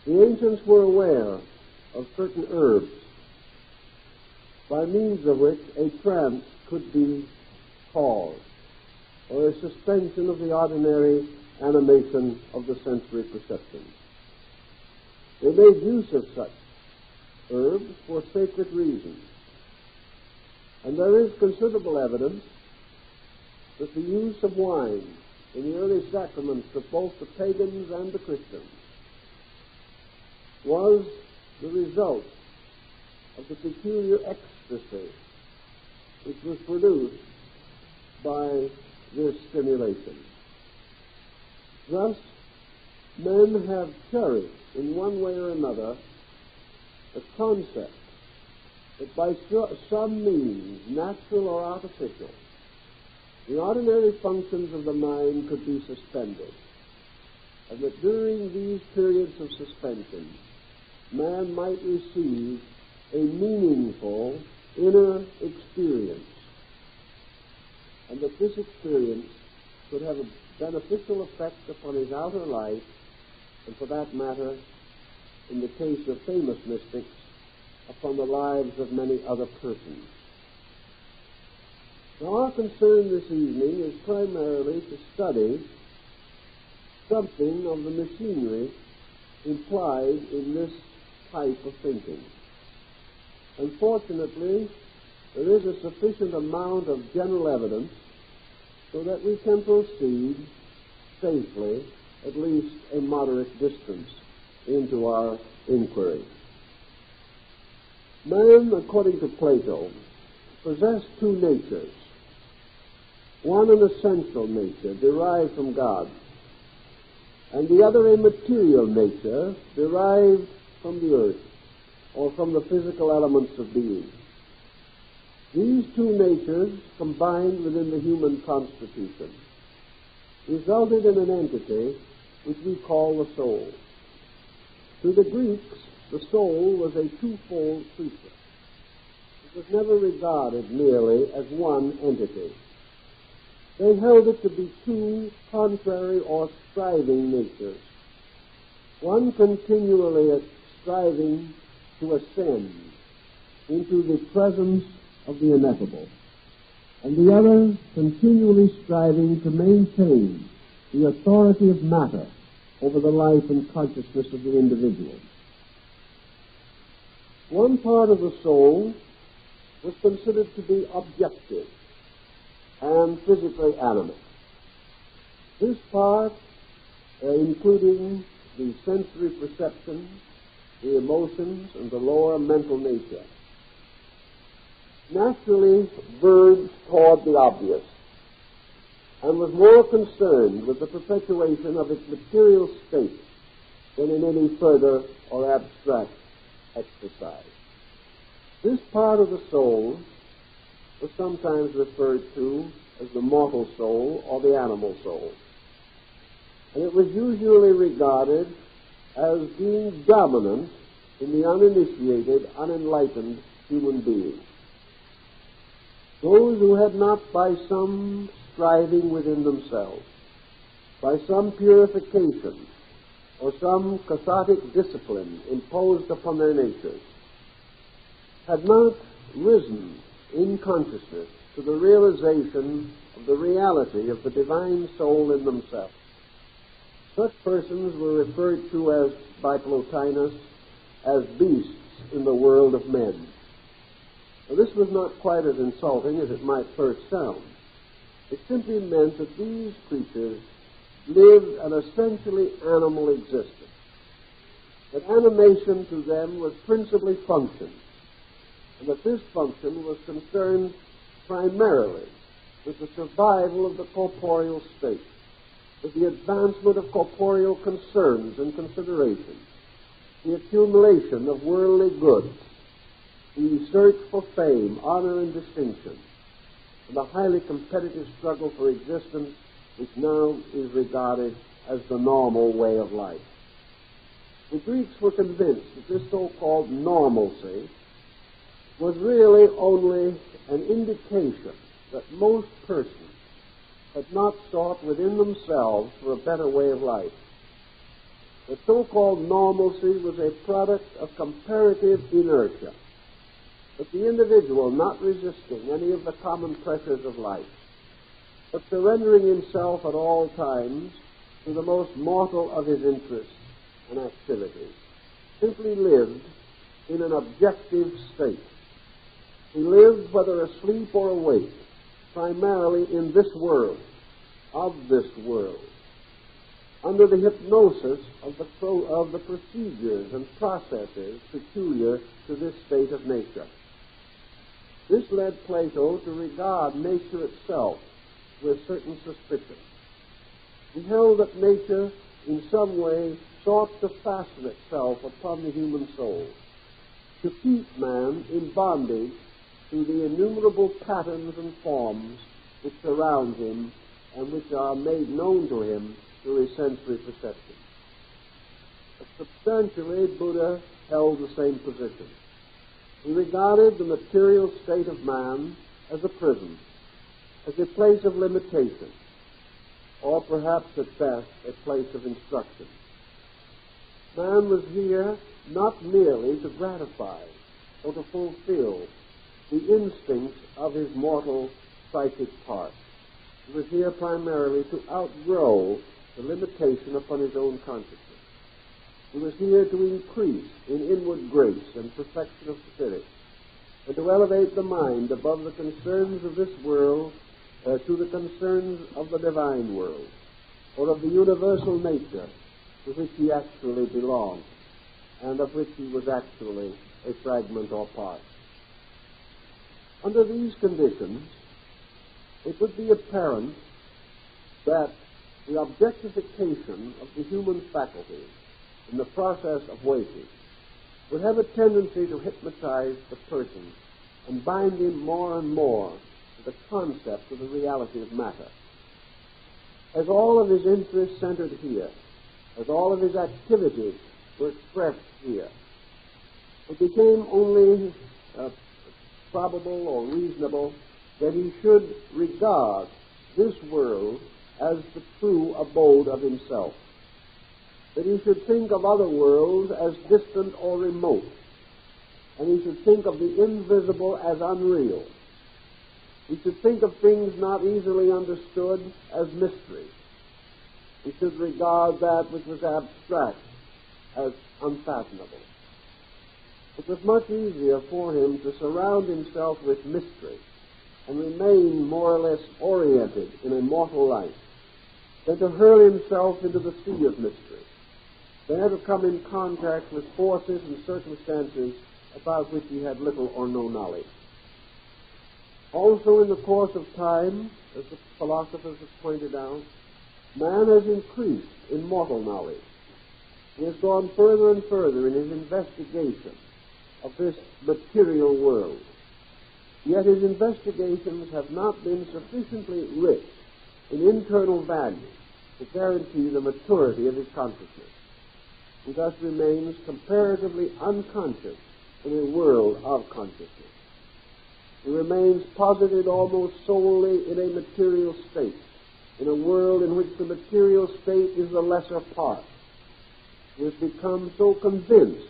The ancients were aware of certain herbs by means of which a trance could be caused, or a suspension of the ordinary animation of the sensory perceptions. They made use of such herbs for sacred reasons. And there is considerable evidence that the use of wine in the early sacraments of both the pagans and the Christians was the result of the peculiar ecstasy which was produced by this stimulation. Thus, men have cherished in one way or another the concept that by some means, natural or artificial, the ordinary functions of the mind could be suspended, and that during these periods of suspension, man might receive a meaningful inner experience, and that this experience could have a beneficial effect upon his outer life, and for that matter, in the case of famous mystics, upon the lives of many other persons. Now, our concern this evening is primarily to study something of the machinery implied in this type of thinking. Unfortunately, there is a sufficient amount of general evidence so that we can proceed safely, at least a moderate distance, into our inquiry. Man, according to Plato, possessed two natures. One an essential nature derived from God, and the other a material nature derived from the earth, or from the physical elements of being. These two natures, combined within the human constitution, resulted in an entity which we call the soul. To the Greeks, the soul was a twofold creature. It was never regarded merely as one entity. They held it to be two contrary or striving natures, one continually striving to ascend into the presence of the ineffable, and the other continually striving to maintain the authority of matter over the life and consciousness of the individual. One part of the soul was considered to be objective and physically animate. This part, including the sensory perceptions, the emotions, and the lower mental nature, naturally verged toward the obvious and was more concerned with the perpetuation of its material state than in any further or abstract exercise. This part of the soul was sometimes referred to as the mortal soul or the animal soul, and it was usually regarded as being dominant in the uninitiated, unenlightened human being. Those who had not, by some striving within themselves, by some purification or some cathartic discipline imposed upon their natures, had not risen in consciousness to the realization of the reality of the divine soul in themselves. Such persons were referred to as, by Plotinus, as beasts in the world of men. Now, this was not quite as insulting as it might first sound. It simply meant that these creatures lived an essentially animal existence, that animation to them was principally function, and that this function was concerned primarily with the survival of the corporeal state, with the advancement of corporeal concerns and considerations, the accumulation of worldly goods, the search for fame, honor, and distinction, and the highly competitive struggle for existence which now is regarded as the normal way of life. The Greeks were convinced that this so-called normalcy was really only an indication that most persons had not sought within themselves for a better way of life. The so-called normalcy was a product of comparative inertia, but the individual not resisting any of the common pressures of life, but surrendering himself at all times to the most mortal of his interests and activities, simply lived in an objective state. He lived, whether asleep or awake, primarily in this world, of this world, under the hypnosis of the procedures and processes peculiar to this state of nature. This led Plato to regard nature itself with certain suspicion. He held that nature in some way sought to fasten itself upon the human soul, to keep man in bondage to the innumerable patterns and forms which surround him and which are made known to him through his sensory perception. But substantially, Buddha held the same position. He regarded the material state of man as a prison, as a place of limitation, or perhaps at best a place of instruction. Man was here not merely to gratify or to fulfill the instincts of his mortal psychic part. He was here primarily to outgrow the limitation upon his own consciousness. He was here to increase in inward grace and perfection of spirit, and to elevate the mind above the concerns of this world to the concerns of the divine world, or of the universal nature to which he actually belonged, and of which he was actually a fragment or part. Under these conditions, it would be apparent that the objectification of the human faculties in the process of waking would have a tendency to hypnotize the person and bind him more and more to the concept of the reality of matter. As all of his interests centered here, as all of his activities were expressed here, it became only probable or reasonable that he should regard this world as the true abode of himself, that he should think of other worlds as distant or remote, and he should think of the invisible as unreal. He should think of things not easily understood as mysteries. He should regard that which was abstract as unfathomable. It was much easier for him to surround himself with mystery and remain more or less oriented in a mortal life than to hurl himself into the sea of mystery, than ever come in contact with forces and circumstances about which he had little or no knowledge. Also, in the course of time, as the philosophers have pointed out, man has increased in mortal knowledge. He has gone further and further in his investigation of this material world. Yet his investigations have not been sufficiently rich in internal value to guarantee the maturity of his consciousness. He thus remains comparatively unconscious in a world of consciousness. He remains posited almost solely in a material state, in a world in which the material state is the lesser part. He has become so convinced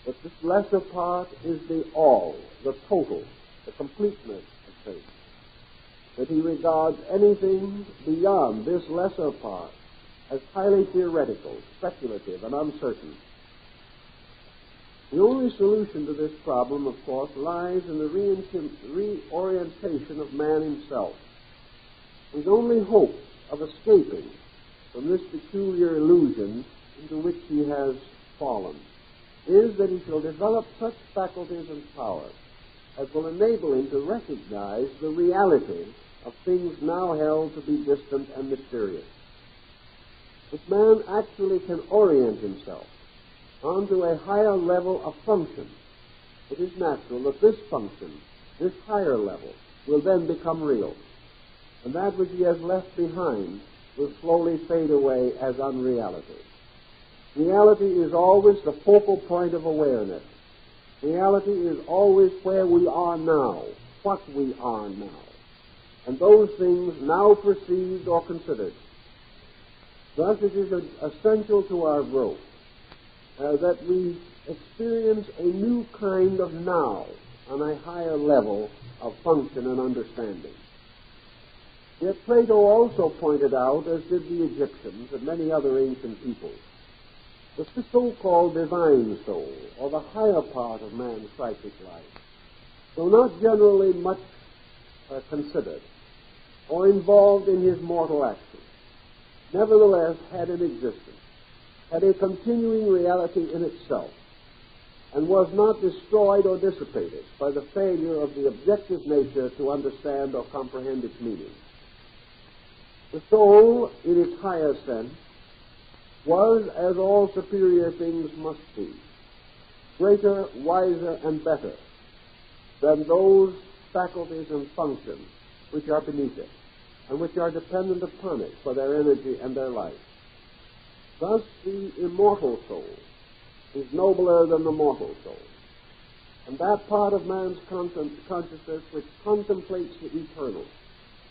that this lesser part is the all, the total, the completeness of faith, that he regards anything beyond this lesser part as highly theoretical, speculative, and uncertain. The only solution to this problem, of course, lies in the reorientation of man himself. His only hope of escaping from this peculiar illusion into which he has fallen is that he shall develop such faculties and powers as will enable him to recognize the reality of things now held to be distant and mysterious. If man actually can orient himself onto a higher level of function, it is natural that this function, this higher level, will then become real, and that which he has left behind will slowly fade away as unreality. Reality is always the focal point of awareness. Reality is always where we are now, what we are now, and those things now perceived or considered. Thus it is essential to our growth that we experience a new kind of now on a higher level of function and understanding. Yet Plato also pointed out, as did the Egyptians and many other ancient peoples, that the so-called divine soul, or the higher part of man's psychic life, though not generally much considered or involved in his mortal action, nevertheless had an existence, had a continuing reality in itself, and was not destroyed or dissipated by the failure of the objective nature to understand or comprehend its meaning. The soul, in its higher sense, was, as all superior things must be, greater, wiser, and better than those faculties and functions which are beneath it, and which are dependent upon it for their energy and their life. Thus, the immortal soul is nobler than the mortal soul, and that part of man's consciousness which contemplates the eternal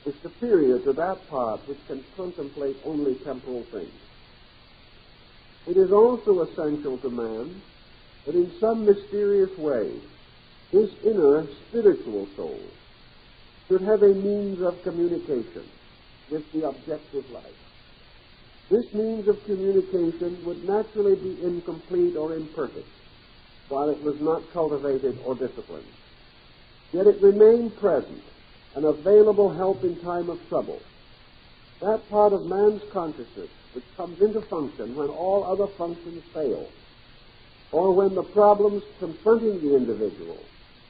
is superior to that part which can contemplate only temporal things. It is also essential to man that in some mysterious way his inner spiritual soul should have a means of communication with the objective life. This means of communication would naturally be incomplete or imperfect while it was not cultivated or disciplined. Yet it remained present, an available help in time of trouble. That part of man's consciousness which comes into function when all other functions fail, or when the problems confronting the individual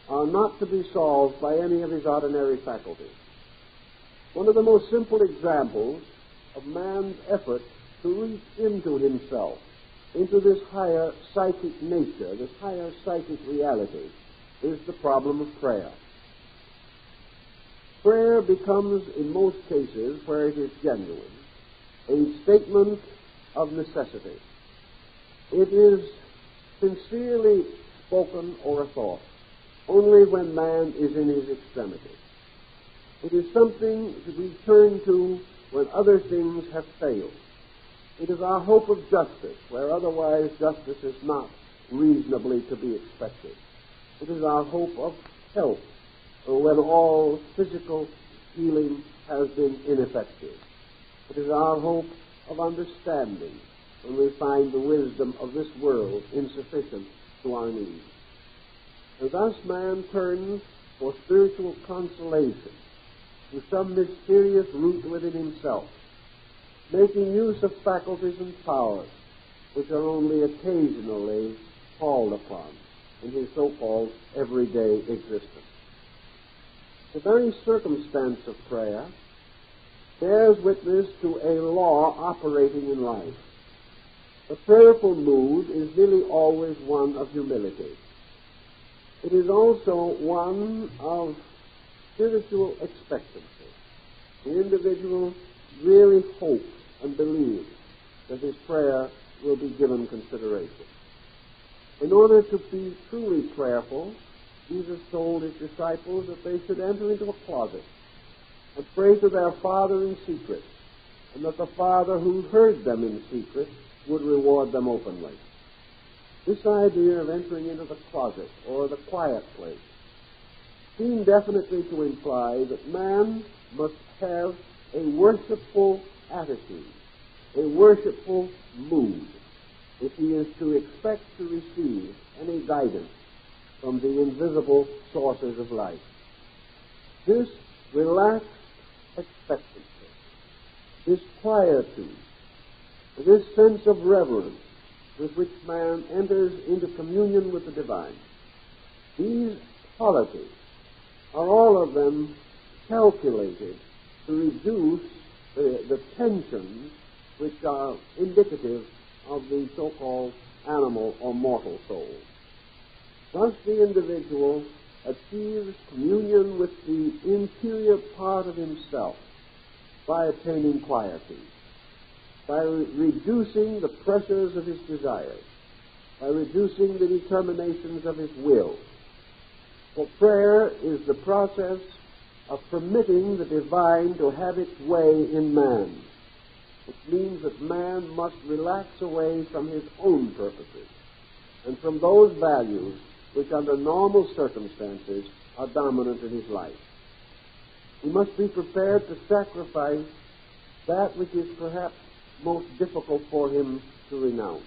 are not to be solved by any of his ordinary faculties. One of the most simple examples of man's effort to reach into himself, into this higher psychic nature, this higher psychic reality, is the problem of prayer. Prayer becomes, in most cases where it is genuine, a statement of necessity. It is sincerely spoken or a thought only when man is in his extremity. It is something to be turned to when other things have failed. It is our hope of justice where otherwise justice is not reasonably to be expected. It is our hope of health when all physical healing has been ineffective. It is our hope of understanding when we find the wisdom of this world insufficient to our needs. And thus man turns for spiritual consolation to some mysterious root within himself, making use of faculties and powers which are only occasionally called upon in his so-called everyday existence. The very circumstance of prayer bears witness to a law operating in life. The prayerful mood is nearly always one of humility. It is also one of spiritual expectancy. The individual really hopes and believes that his prayer will be given consideration. In order to be truly prayerful, Jesus told his disciples that they should enter into a closet and pray to their Father in secret, and that the Father who heard them in secret would reward them openly. This idea of entering into the closet or the quiet place seemed definitely to imply that man must have a worshipful attitude, a worshipful mood, if he is to expect to receive any guidance from the invisible sources of life. This relaxed expectancy, this quietude, this sense of reverence with which man enters into communion with the divine, these qualities are all of them calculated to reduce the tensions which are indicative of the so-called animal or mortal soul. Thus the individual achieves communion with the interior part of himself by attaining quietude, by reducing the pressures of his desires, by reducing the determinations of his will. For prayer is the process of permitting the divine to have its way in man, which means that man must relax away from his own purposes and from those values which under normal circumstances are dominant in his life. He must be prepared to sacrifice that which is perhaps most difficult for him to renounce,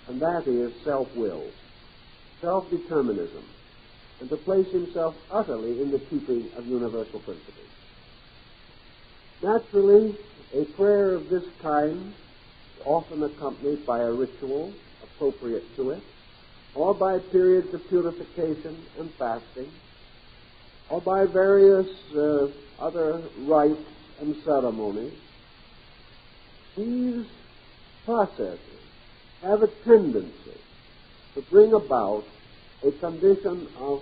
and that is self-will, self-determinism, and to place himself utterly in the keeping of universal principles. Naturally, a prayer of this kind, often accompanied by a ritual appropriate to it, or by periods of purification and fasting, or by various other rites and ceremonies, these processes have a tendency to bring about a condition of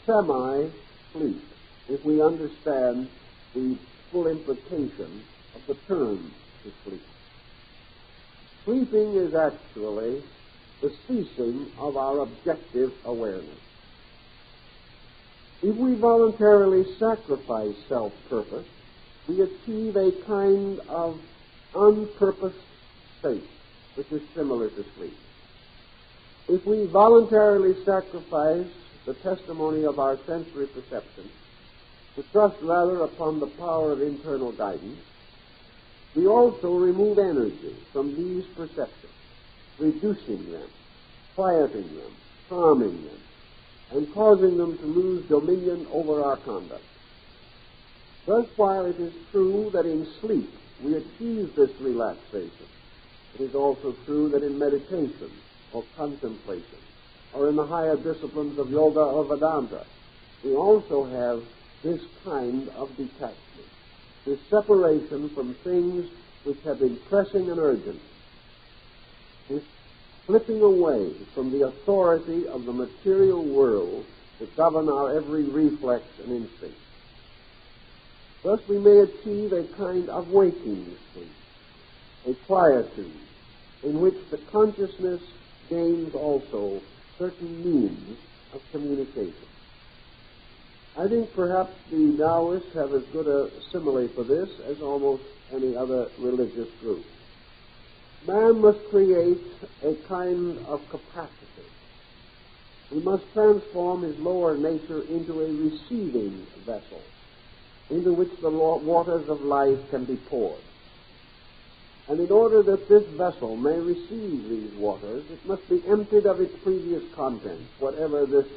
semi-sleep, if we understand the full implication of the term to sleep. Sleeping is actually the ceasing of our objective awareness. If we voluntarily sacrifice self-purpose, we achieve a kind of unpurposed state, which is similar to sleep. If we voluntarily sacrifice the testimony of our sensory perception to trust rather upon the power of internal guidance, we also remove energy from these perceptions, reducing them, quieting them, calming them, and causing them to lose dominion over our conduct. Thus, while it is true that in sleep we achieve this relaxation, it is also true that in meditation or contemplation or in the higher disciplines of yoga or Vedanta, we also have this kind of detachment, this separation from things which have been pressing and urgent, this slipping away from the authority of the material world that govern our every reflex and instinct. Thus we may achieve a kind of waking sleep, a quietude, in which the consciousness gains also certain means of communication. I think perhaps the Taoists have as good a simile for this as almost any other religious group. Man must create a kind of capacity. He must transform his lower nature into a receiving vessel, into which the waters of life can be poured. And in order that this vessel may receive these waters, it must be emptied of its previous content, whatever this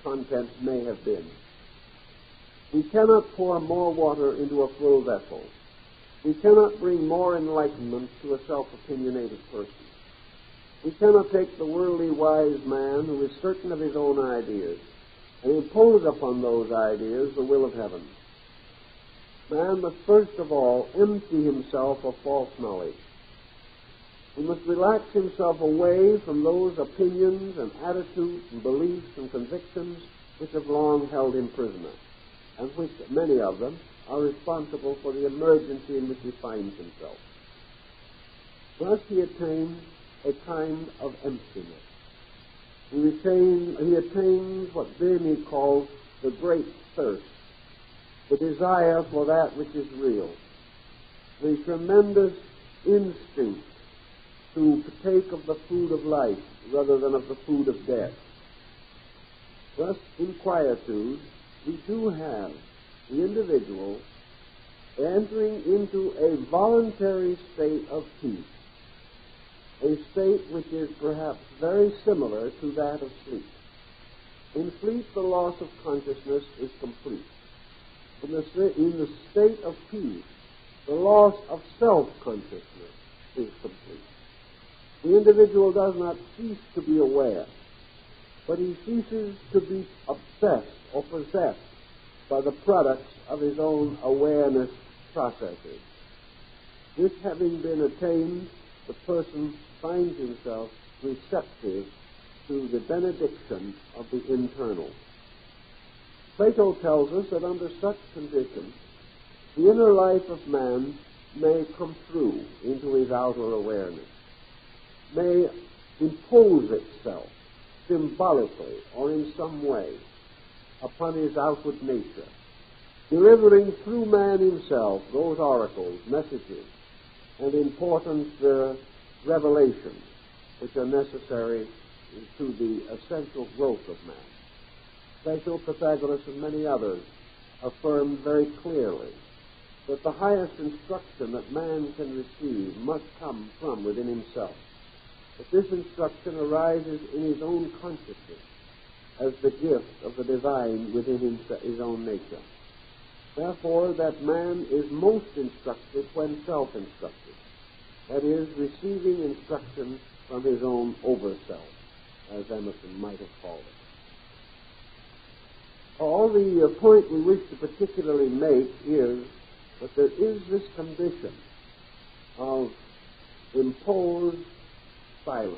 content may have been. We cannot pour more water into a full vessel. We cannot bring more enlightenment to a self-opinionated person. We cannot take the worldly wise man who is certain of his own ideas and impose upon those ideas the will of heaven. Man must first of all empty himself of false knowledge. He must relax himself away from those opinions and attitudes and beliefs and convictions which have long held him prisoner, and which, many of them, are responsible for the emergency in which he finds himself. Thus he attains a kind of emptiness. He attains what Bhumi calls the great thirst, the desire for that which is real, the tremendous instinct to partake of the food of life rather than of the food of death. Thus, in quietude, we do have the individual entering into a voluntary state of peace, a state which is perhaps very similar to that of sleep. In sleep, the loss of consciousness is complete. In the state of peace, the loss of self-consciousness is complete. The individual does not cease to be aware, but he ceases to be obsessed or possessed by the products of his own awareness processes. This having been attained, the person finds himself receptive to the benediction of the internal. Plato tells us that under such conditions, the inner life of man may come through into his outer awareness, may impose itself symbolically or in some way upon his outward nature, delivering through man himself those oracles, messages, and important revelations which are necessary to the essential growth of man. Plato, Pythagoras, and many others affirmed very clearly that the highest instruction that man can receive must come from within himself, that this instruction arises in his own consciousness as the gift of the divine within his own nature. Therefore, that man is most instructed when self-instructed, that is, receiving instruction from his own over-self, as Emerson might have called it. All the point we wish to particularly make is that there is this condition of imposed silence,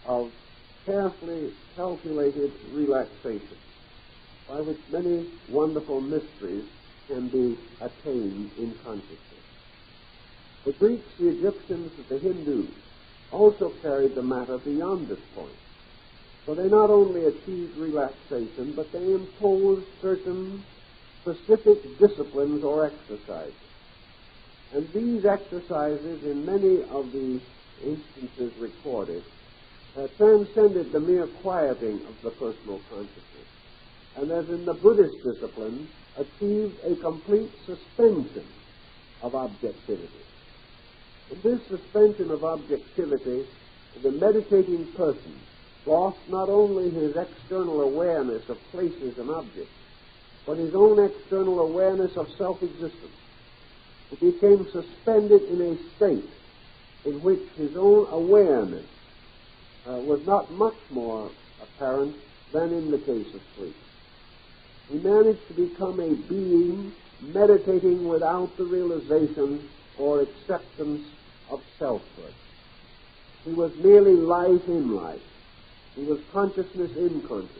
of carefully calculated relaxation, by which many wonderful mysteries can be attained in consciousness. The Greeks, the Egyptians, and the Hindus also carried the matter beyond this point. So they not only achieved relaxation, but they imposed certain specific disciplines or exercises. And these exercises, in many of the instances recorded, transcended the mere quieting of the personal consciousness, and as in the Buddhist discipline, achieved a complete suspension of objectivity. In this suspension of objectivity, the meditating person lost not only his external awareness of places and objects, but his own external awareness of self-existence. He became suspended in a state in which his own awareness was not much more apparent than in the case of sleep. He managed to become a being meditating without the realization or acceptance of selfhood. He was merely life in life. He was consciousness in consciousness.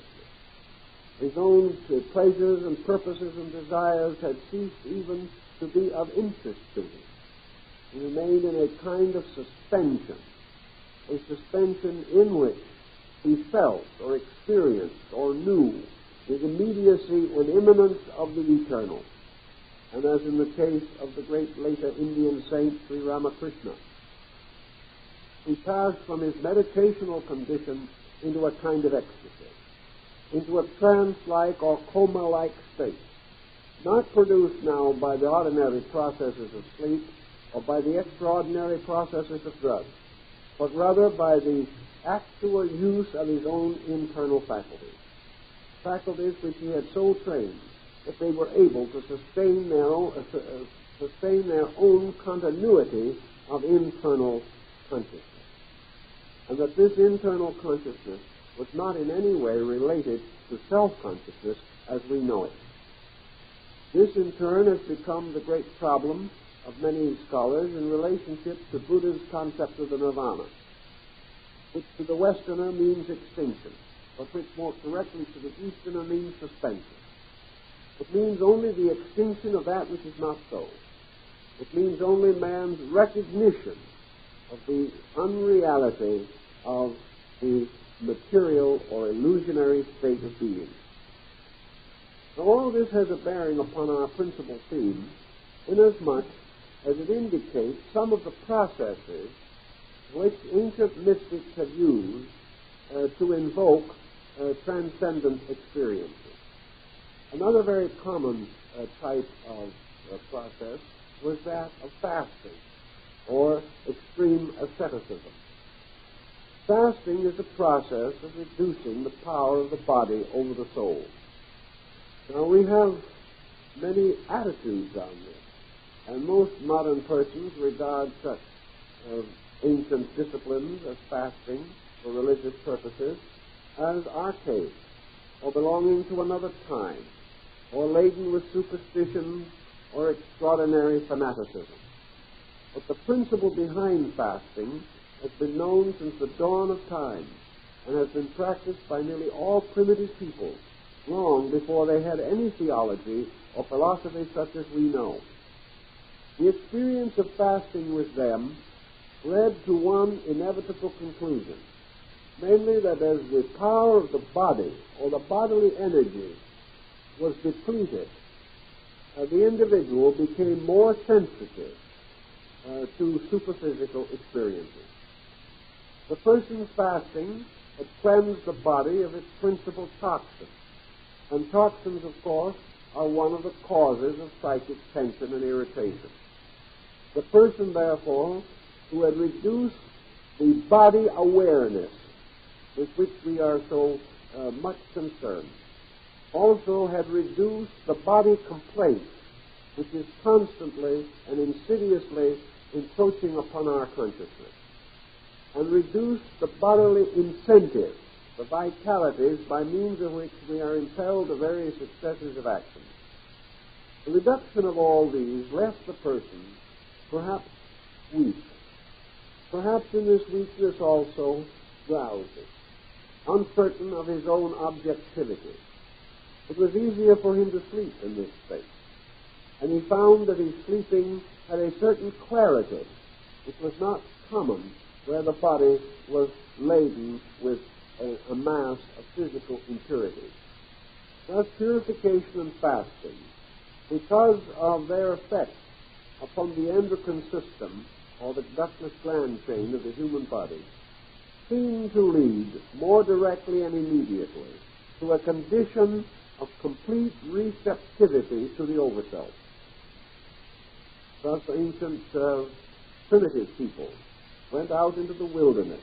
His own pleasures and purposes and desires had ceased even to be of interest to him. He remained in a kind of suspension, a suspension in which he felt or experienced or knew the immediacy and immanence of the eternal. And as in the case of the great later Indian saint Sri Ramakrishna, he passed from his meditational condition into a kind of ecstasy, into a trance-like or coma-like state, not produced now by the ordinary processes of sleep or by the extraordinary processes of drugs, but rather by the actual use of his own internal faculties which he had so trained that they were able to sustain their own continuity of internal consciousness, and that this internal consciousness was not in any way related to self-consciousness as we know it. This, in turn, has become the great problem of many scholars in relationship to Buddha's concept of the nirvana, which to the Westerner means extinction, but which more correctly to the Easterner means suspension. It means only the extinction of that which is not so. It means only man's recognition of the unreality of the material or illusionary state of being. Now, all this has a bearing upon our principal theme, inasmuch as it indicates some of the processes which ancient mystics have used to invoke transcendent experiences. Another very common type of process was that of fasting, or extreme asceticism. Fasting is a process of reducing the power of the body over the soul. Now, we have many attitudes on this, and most modern persons regard such ancient disciplines as fasting for religious purposes as archaic, or belonging to another time, or laden with superstition or extraordinary fanaticism. But the principle behind fasting has been known since the dawn of time and has been practiced by nearly all primitive people long before they had any theology or philosophy such as we know. The experience of fasting with them led to one inevitable conclusion, namely that as the power of the body or the bodily energy was depleted, the individual became more sensitive to superphysical experiences. The person fasting that cleanse the body of its principal toxins. And toxins, of course, are one of the causes of psychic tension and irritation. The person, therefore, who had reduced the body awareness with which we are so much concerned, also had reduced the body complaint, which is constantly and insidiously encroaching upon our consciousness, and reduced the bodily incentives, the vitalities by means of which we are impelled to various successes of action. The reduction of all these left the person perhaps weak, perhaps in this weakness also drowsy, uncertain of his own objectivity. It was easier for him to sleep in this state, and he found that his sleeping had a certain clarity which was not common where the body was laden with a mass of physical impurities. Thus, purification and fasting, because of their effect upon the endocrine system, or the ductless gland chain of the human body, seem to lead more directly and immediately to a condition of complete receptivity to the overself. Thus, ancient primitive people went out into the wilderness,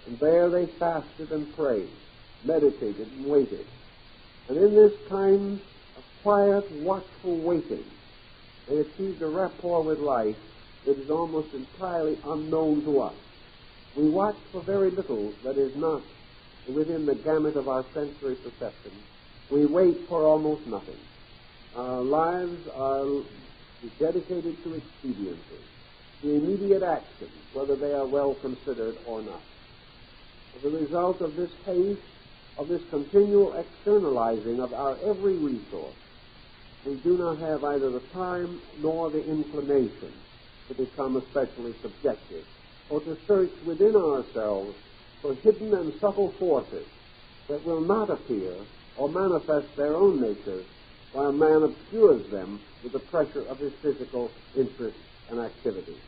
and there they fasted and prayed, meditated and waited. And in this kind of quiet, watchful waiting, they achieved a rapport with life that is almost entirely unknown to us. We watch for very little that is not within the gamut of our sensory perception. We wait for almost nothing. Our lives are dedicated to expediency, to immediate actions, whether they are well considered or not. As a result of this haste, of this continual externalizing of our every resource, we do not have either the time nor the inclination to become especially subjective, or to search within ourselves for hidden and subtle forces that will not appear or manifest their own natures while man obscures them with the pressure of his physical interests and activities.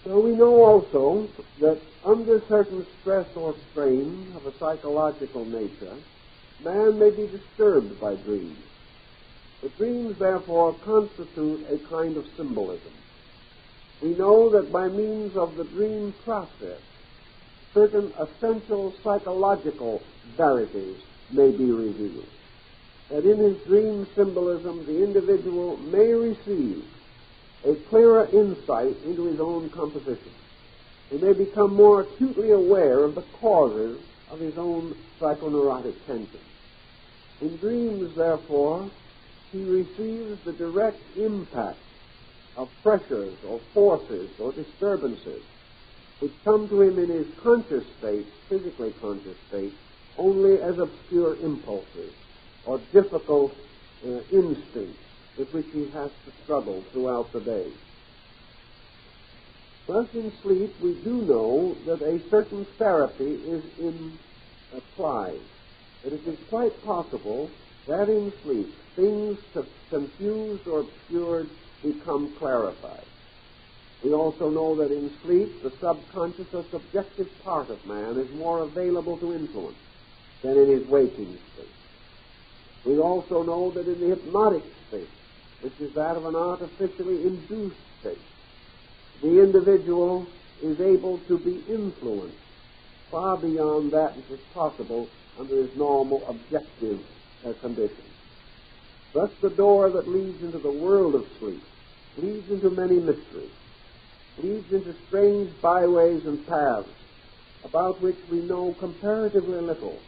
So we know also that under certain stress or strain of a psychological nature, man may be disturbed by dreams. The dreams, therefore, constitute a kind of symbolism. We know that by means of the dream process, certain essential psychological verities may be revealed. That in his dream symbolism, the individual may receive a clearer insight into his own composition. He may become more acutely aware of the causes of his own psychoneurotic tension. In dreams, therefore, he receives the direct impact of pressures or forces or disturbances which come to him in his conscious state, physically conscious state, only as obscure impulses or difficult instincts with which he has to struggle throughout the day. Thus, in sleep, we do know that a certain therapy is applied, that it is quite possible that in sleep things confused or obscured become clarified. We also know that in sleep the subconscious or subjective part of man is more available to influence than in his waking state. We also know that in the hypnotic state, which is that of an artificially induced state, the individual is able to be influenced far beyond that which is possible under his normal objective conditions. Thus, the door that leads into the world of sleep leads into many mysteries, leads into strange byways and paths about which we know comparatively little,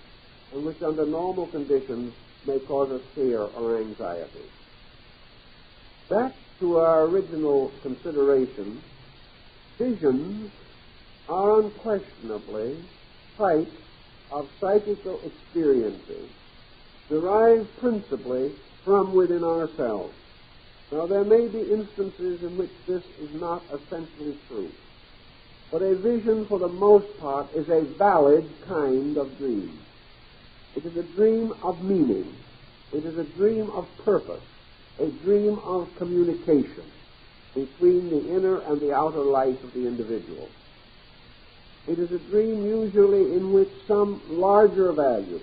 and which under normal conditions may cause us fear or anxiety. Back to our original consideration, visions are unquestionably types of psychical experiences derived principally from within ourselves. Now, there may be instances in which this is not essentially true, but a vision, for the most part, is a valid kind of dream. It is a dream of meaning. It is a dream of purpose, a dream of communication between the inner and the outer life of the individual. It is a dream usually in which some larger value,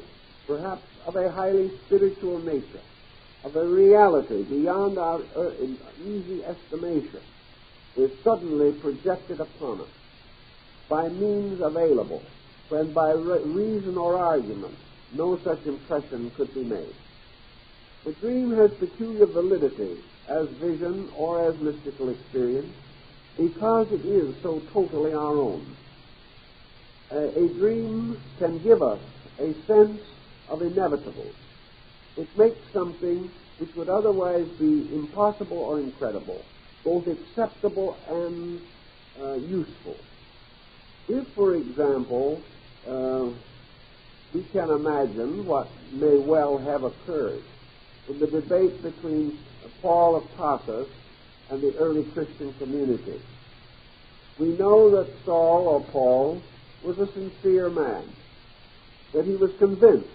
perhaps of a highly spiritual nature, of a reality beyond our easy estimation, is suddenly projected upon us by means available, when by reason or argument no such impression could be made. The dream has peculiar validity as vision or as mystical experience because it is so totally our own. A dream can give us a sense of inevitables. It makes something which would otherwise be impossible or incredible both acceptable and useful. If, for example, we can imagine what may well have occurred in the debate between Paul of Tarsus and the early Christian community, we know that Saul or Paul was a sincere man, that he was convinced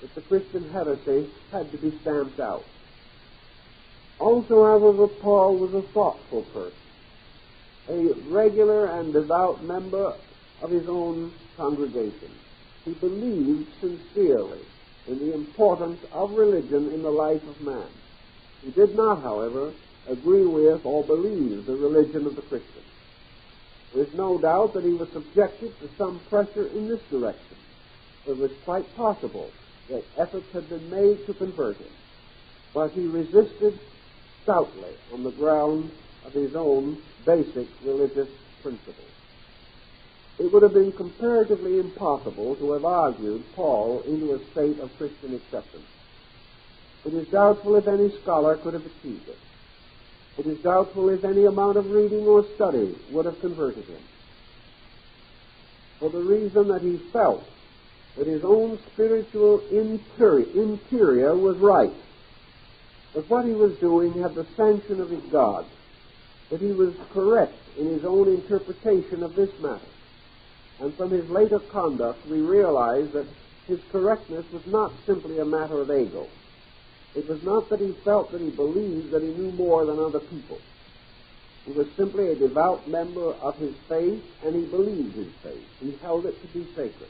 that the Christian heresy had to be stamped out. Also, however, Paul was a thoughtful person, a regular and devout member of his own congregation. He believed sincerely in the importance of religion in the life of man. He did not, however, agree with or believe the religion of the Christians. There is no doubt that he was subjected to some pressure in this direction. It was quite possible that efforts had been made to convert him, but he resisted stoutly on the ground of his own basic religious principles. It would have been comparatively impossible to have argued Paul into a state of Christian acceptance. It is doubtful if any scholar could have achieved it. It is doubtful if any amount of reading or study would have converted him, for the reason that he felt that his own spiritual interior was right, that what he was doing had the sanction of his God, that he was correct in his own interpretation of this matter. And from his later conduct, we realize that his correctness was not simply a matter of ego. It was not that he felt that he believed that he knew more than other people. He was simply a devout member of his faith, and he believed his faith. He held it to be sacred.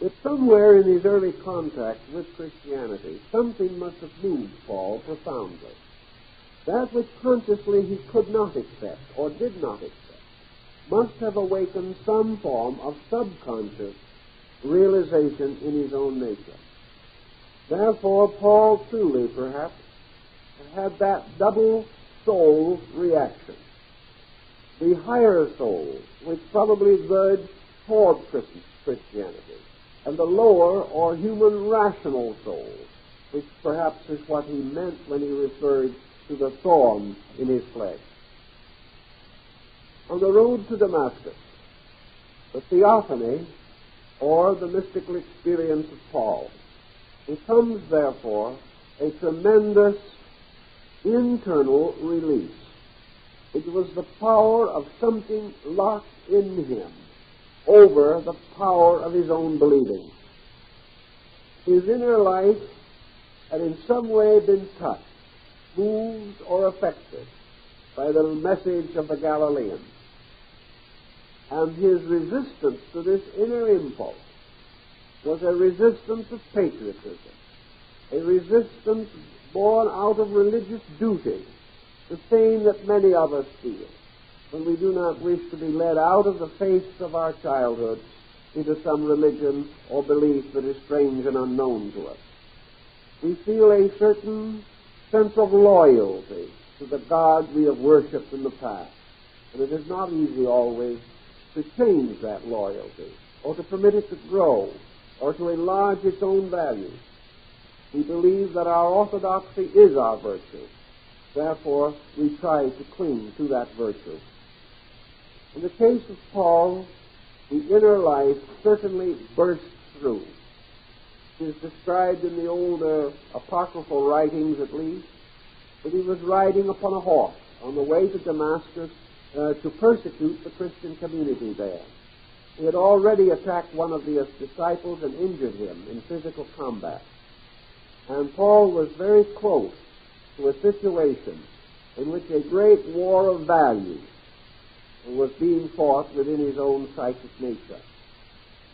But somewhere in his early contact with Christianity, something must have moved Paul profoundly. That which consciously he could not accept or did not accept must have awakened some form of subconscious realization in his own nature. Therefore, Paul truly, perhaps, had that double soul reaction. The higher soul, which probably verged toward Christianity, and the lower or human rational soul, which perhaps is what he meant when he referred to the thorn in his flesh. On the road to Damascus, the theophany, or the mystical experience of Paul, becomes, therefore, a tremendous internal release. It was the power of something locked in him over the power of his own believing. His inner life had in some way been touched, moved, or affected by the message of the Galileans. And his resistance to this inner impulse was a resistance of patriotism, a resistance born out of religious duty, the same that many of us feel when we do not wish to be led out of the faiths of our childhood into some religion or belief that is strange and unknown to us. We feel a certain sense of loyalty to the God we have worshipped in the past, and it is not easy always to change that loyalty or to permit it to grow or to enlarge its own values. We believe that our orthodoxy is our virtue. Therefore, we try to cling to that virtue. In the case of Paul, the inner life certainly burst through. It is described in the older apocryphal writings, at least, that he was riding upon a horse on the way to Damascus to persecute the Christian community there. He had already attacked one of the disciples and injured him in physical combat. And Paul was very close to a situation in which a great war of values was being fought within his own psychic nature.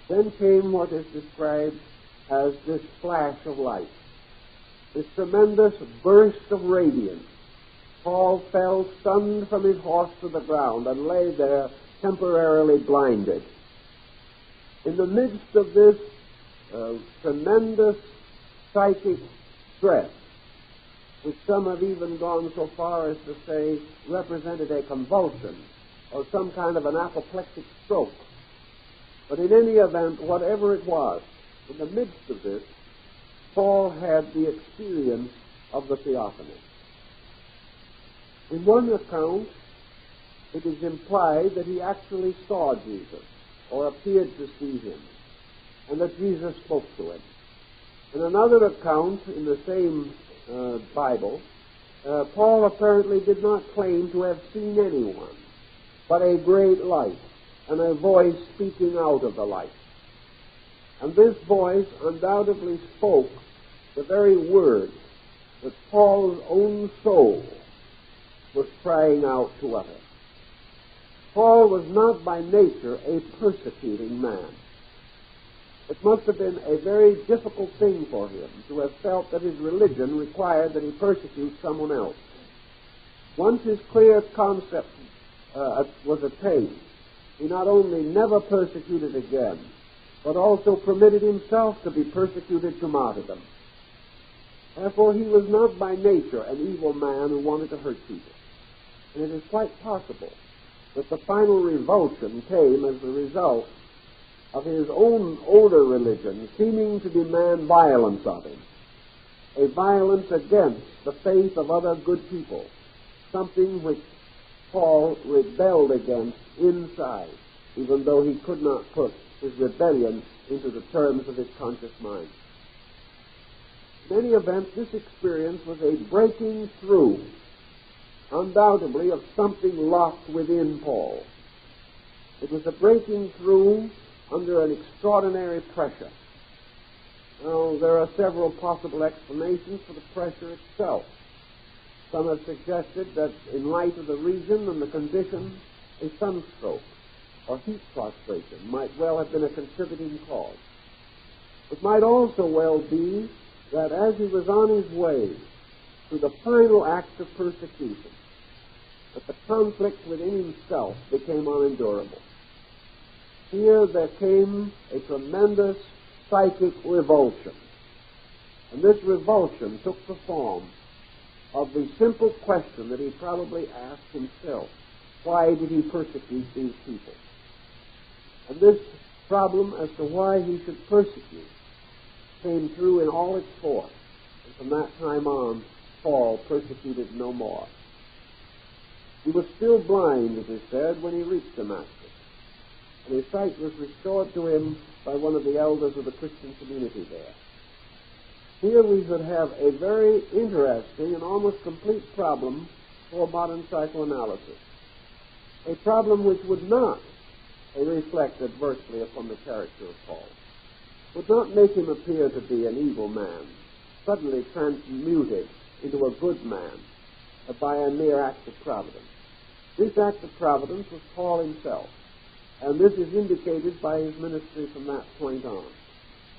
Then came what is described as this flash of light, this tremendous burst of radiance. Paul fell stunned from his horse to the ground and lay there temporarily blinded. In the midst of this tremendous psychic stress, which some have even gone so far as to say represented a convulsion or some kind of an apoplectic stroke. But in any event, whatever it was, in the midst of this, Paul had the experience of the theophany. In one account, it is implied that he actually saw Jesus or appeared to see him, and that Jesus spoke to him. In another account in the same Bible, Paul apparently did not claim to have seen anyone, but a great light and a voice speaking out of the light. And this voice undoubtedly spoke the very words that Paul's own soul was crying out to utter. Paul was not by nature a persecuting man. It must have been a very difficult thing for him to have felt that his religion required that he persecute someone else. Once his clear concept was attained, he not only never persecuted again, but also permitted himself to be persecuted to martyrdom. Therefore, he was not by nature an evil man who wanted to hurt people. And it is quite possible that the final revulsion came as the result of his own older religion seeming to demand violence of him, a violence against the faith of other good people, something which Paul rebelled against inside, even though he could not put his rebellion into the terms of his conscious mind. In any event, this experience was a breaking through, undoubtedly, of something locked within Paul. It was a breaking through under an extraordinary pressure. Now, there are several possible explanations for the pressure itself. Some have suggested that in light of the region and the condition, a sunstroke or heat prostration might well have been a contributing cause. It might also well be that as he was on his way to the final act of persecution, that the conflict within himself became unendurable. Here there came a tremendous psychic revulsion. And this revulsion took the form of the simple question that he probably asked himself: why did he persecute these people? And this problem as to why he should persecute came through in all its force. And from that time on, Paul persecuted no more. He was still blind, it is said, when he reached Damascus, and his sight was restored to him by one of the elders of the Christian community there. Here we should have a very interesting and almost complete problem for modern psychoanalysis, a problem which would not reflect adversely upon the character of Paul, would not make him appear to be an evil man, suddenly transmuted into a good man by a mere act of providence. This act of providence was Paul himself, and this is indicated by his ministry from that point on.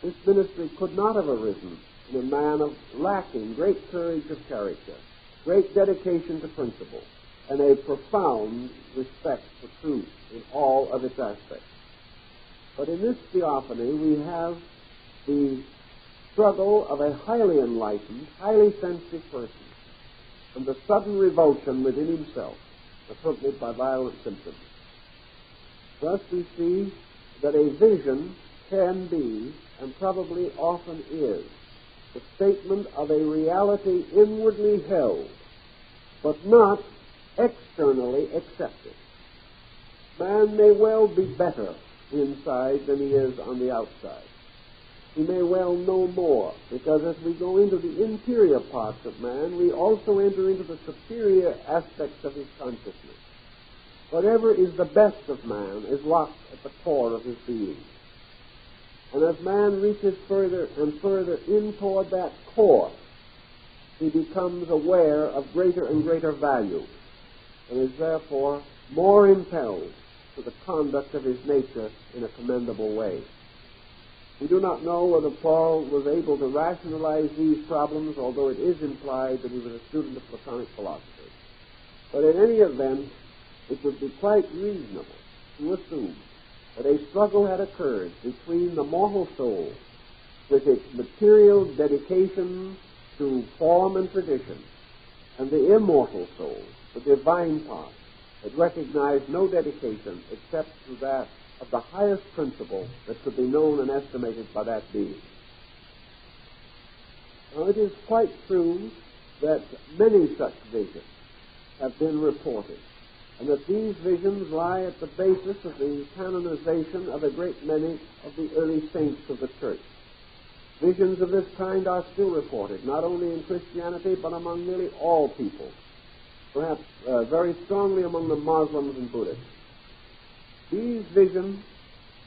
This ministry could not have arisen in a man of lacking great courage of character, great dedication to principle, and a profound respect for truth in all of its aspects. But in this theophany, we have the struggle of a highly enlightened, highly sensitive person, and the sudden revulsion within himself, accompanied by violent symptoms. Thus we see that a vision can be, and probably often is, the statement of a reality inwardly held, but not externally accepted. Man may well be better inside than he is on the outside. He may well know more, because as we go into the interior parts of man, we also enter into the superior aspects of his consciousness. Whatever is the best of man is locked at the core of his being. And as man reaches further and further in toward that core, he becomes aware of greater and greater value, and is therefore more impelled to the conduct of his nature in a commendable way. We do not know whether Paul was able to rationalize these problems, although it is implied that he was a student of Platonic philosophy. But in any event, it would be quite reasonable to assume that a struggle had occurred between the mortal soul, with its material dedication to form and tradition, and the immortal soul, the divine part, that recognized no dedication except to that of the highest principle that could be known and estimated by that being. Now, it is quite true that many such visions have been reported, and that these visions lie at the basis of the canonization of a great many of the early saints of the Church. Visions of this kind are still reported, not only in Christianity, but among nearly all people, perhaps very strongly among the Muslims and Buddhists. These visions,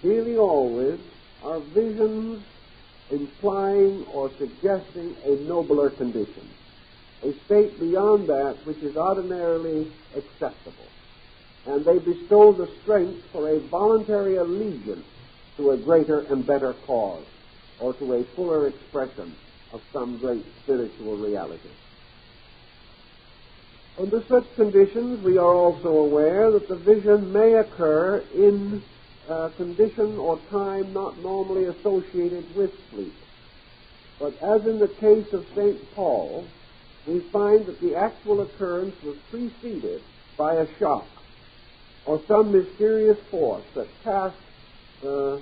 nearly always, are visions implying or suggesting a nobler condition, a state beyond that which is ordinarily acceptable. And they bestow the strength for a voluntary allegiance to a greater and better cause, or to a fuller expression of some great spiritual reality. Under such conditions, we are also aware that the vision may occur in a condition or time not normally associated with sleep. But as in the case of St. Paul, we find that the actual occurrence was preceded by a shock, or some mysterious force that cast the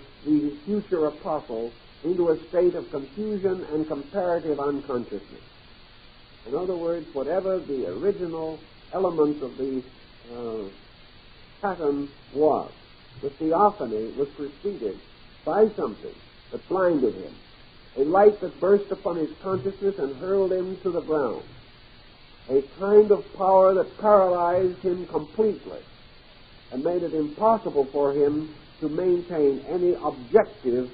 future apostle into a state of confusion and comparative unconsciousness. In other words, whatever the original element of the pattern was, the theophany was preceded by something that blinded him, a light that burst upon his consciousness and hurled him to the ground, a kind of power that paralyzed him completely and made it impossible for him to maintain any objective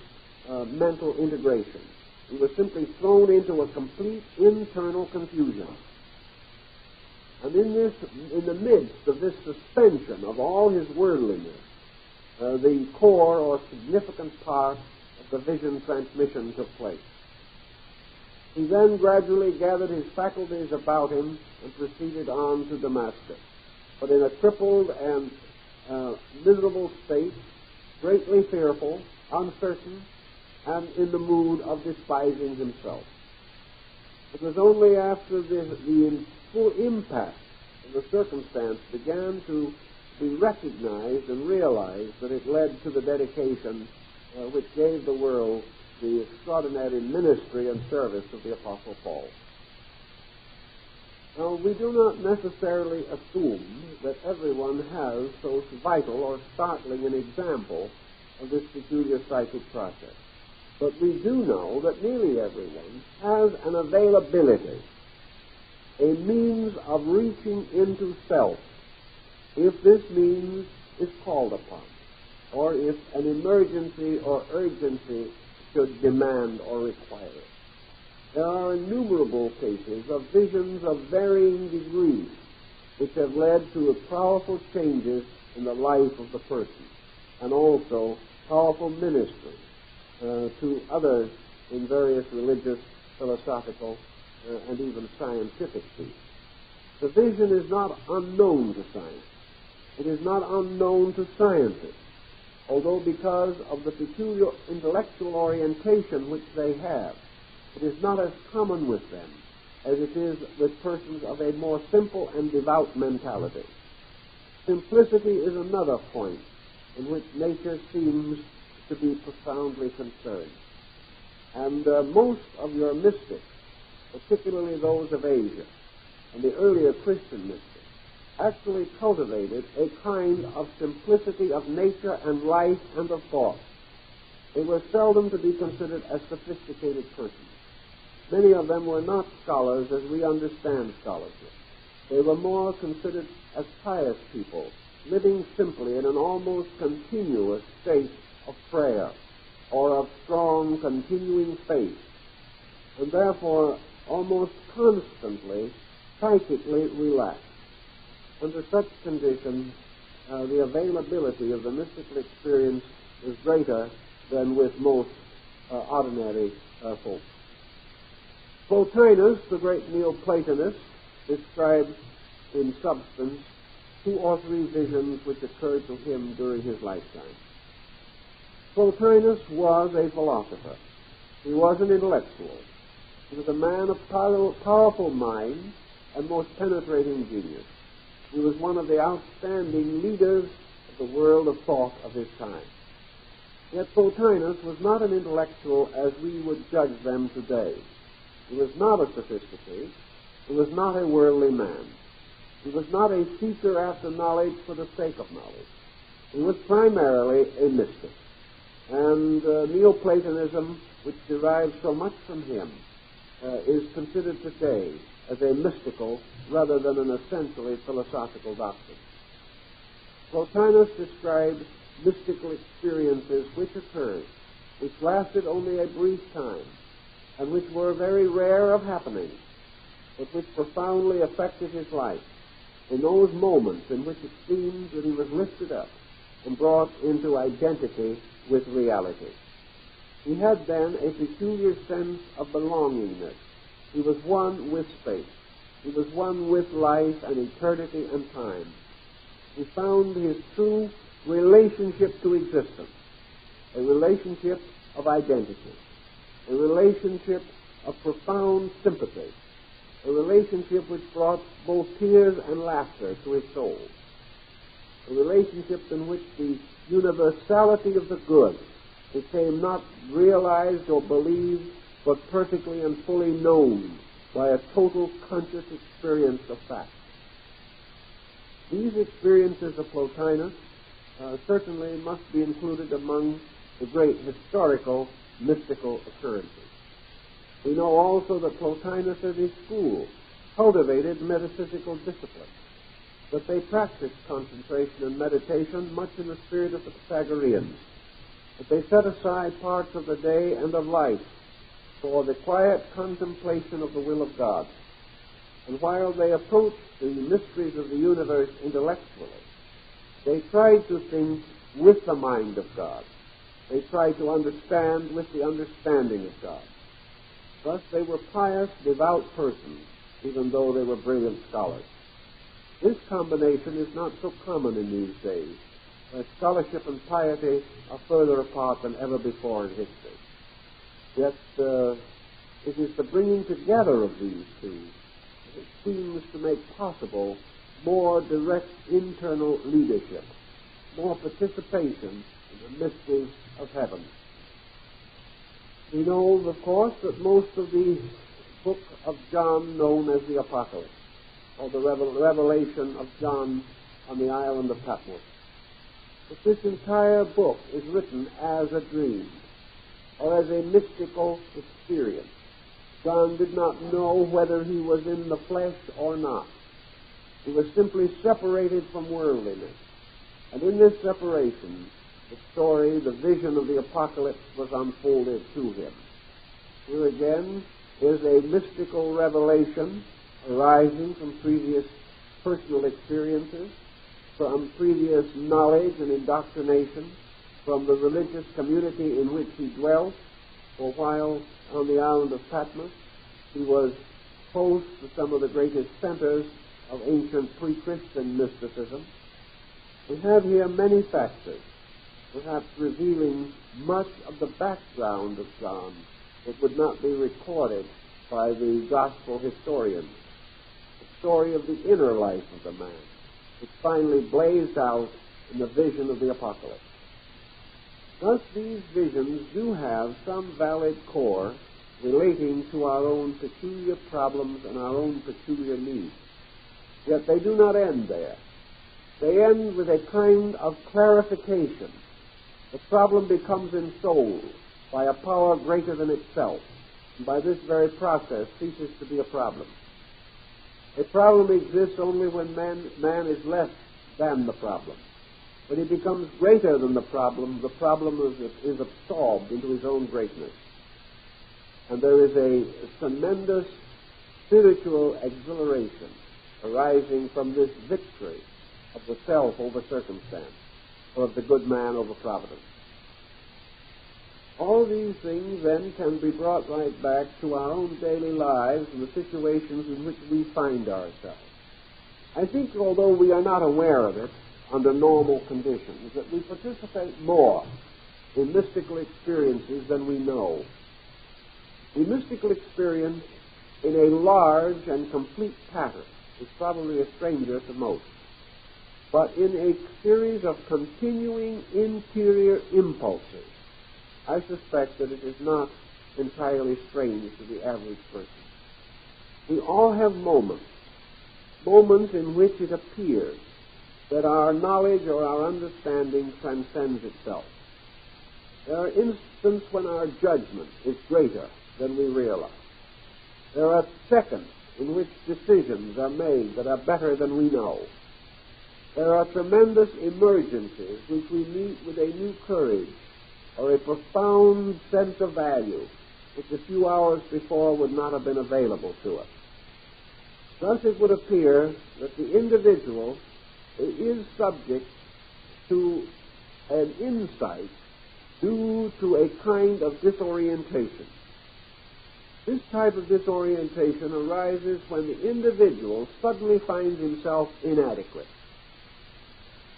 mental integration. He was simply thrown into a complete internal confusion. And in the midst of this suspension of all his worldliness, the core or significant part of the vision transmission took place. He then gradually gathered his faculties about him and proceeded on to Damascus, but in a crippled and miserable state, greatly fearful, uncertain, and in the mood of despising himself. It was only after the full impact of the circumstance began to be recognized and realized that it led to the dedication which gave the world the extraordinary ministry and service of the Apostle Paul. Now, we do not necessarily assume that everyone has so vital or startling an example of this peculiar psychic process. But we do know that nearly everyone has an availability, a means of reaching into self, if this means is called upon, or if an emergency or urgency should demand or require it. There are innumerable cases of visions of varying degrees which have led to powerful changes in the life of the person, and also powerful ministry to others in various religious, philosophical, and even scientific fields. The vision is not unknown to science. It is not unknown to scientists, although because of the peculiar intellectual orientation which they have, it is not as common with them as it is with persons of a more simple and devout mentality. Simplicity is another point in which nature seems to be profoundly concerned. And most of your mystics, particularly those of Asia and the earlier Christian mystics, actually cultivated a kind of simplicity of nature and life and of thought. They were seldom to be considered as sophisticated persons. Many of them were not scholars as we understand scholarship. They were more considered as pious people, living simply in an almost continuous state of prayer or of strong, continuing faith, and therefore almost constantly psychically relaxed. Under such conditions, the availability of the mystical experience is greater than with most ordinary folk. Plotinus, the great Neoplatonist, describes in substance 2 or 3 visions which occurred to him during his lifetime. Plotinus was a philosopher. He was an intellectual. He was a man of powerful mind and most penetrating genius. He was one of the outstanding leaders of the world of thought of his time. Yet Plotinus was not an intellectual as we would judge them today. He was not a sophisticate. He was not a worldly man. He was not a seeker after knowledge for the sake of knowledge. He was primarily a mystic. And Neoplatonism, which derives so much from him, is considered today as a mystical rather than an essentially philosophical doctrine. Plotinus described mystical experiences which occurred, which lasted only a brief time, and which were very rare of happening, but which profoundly affected his life in those moments in which it seemed that he was lifted up and brought into identity with reality. He had then a peculiar sense of belongingness. He was one with space. He was one with life and eternity and time. He found his true relationship to existence, a relationship of identity, a relationship of profound sympathy, a relationship which brought both tears and laughter to his soul, a relationship in which the universality of the good became not realized or believed, but perfectly and fully known by a total conscious experience of fact. These experiences of Plotinus certainly must be included among the great historical mystical occurrences. We know also that Plotinus as a school cultivated metaphysical discipline, that they practiced concentration and meditation much in the spirit of the Pythagoreans, that they set aside parts of the day and of life for the quiet contemplation of the will of God. And while they approached the mysteries of the universe intellectually, they tried to think with the mind of God. They tried to understand with the understanding of God. Thus they were pious, devout persons, even though they were brilliant scholars. This combination is not so common in these days, where scholarship and piety are further apart than ever before in history. Yet it is the bringing together of these two that seems to make possible more direct internal leadership, more participation in the mysteries of heaven. We know, of course, that most of the book of John known as the Apocalypse, or the revelation of John on the island of Patmos. But this entire book is written as a dream, or as a mystical experience. John did not know whether he was in the flesh or not. He was simply separated from worldliness. And in this separation, the story, the vision of the apocalypse was unfolded to him. Here again is a mystical revelation arising from previous personal experiences, from previous knowledge and indoctrination, from the religious community in which he dwelt. For while on the island of Patmos, he was host to some of the greatest centers of ancient pre-Christian mysticism. We have here many factors, perhaps revealing much of the background of John that would not be recorded by the gospel historians. The story of the inner life of the man, which finally blazed out in the vision of the apocalypse. Thus, these visions do have some valid core relating to our own peculiar problems and our own peculiar needs. Yet they do not end there. They end with a kind of clarification. The problem becomes ensouled by a power greater than itself, and by this very process ceases to be a problem. A problem exists only when man is less than the problem. When he becomes greater than the problem is absorbed into his own greatness. And there is a tremendous spiritual exhilaration arising from this victory of the self over circumstance, or of the good man over providence. All these things then can be brought right back to our own daily lives and the situations in which we find ourselves. I think, although we are not aware of it under normal conditions, that we participate more in mystical experiences than we know. The mystical experience in a large and complete pattern is probably a stranger to most. But in a series of continuing interior impulses, I suspect that it is not entirely strange to the average person. We all have moments in which it appears that our knowledge or our understanding transcends itself. There are instances when our judgment is greater than we realize. There are seconds in which decisions are made that are better than we know. There are tremendous emergencies which we meet with a new courage or a profound sense of value which a few hours before would not have been available to us. Thus it would appear that the individual is subject to an insight due to a kind of disorientation. This type of disorientation arises when the individual suddenly finds himself inadequate.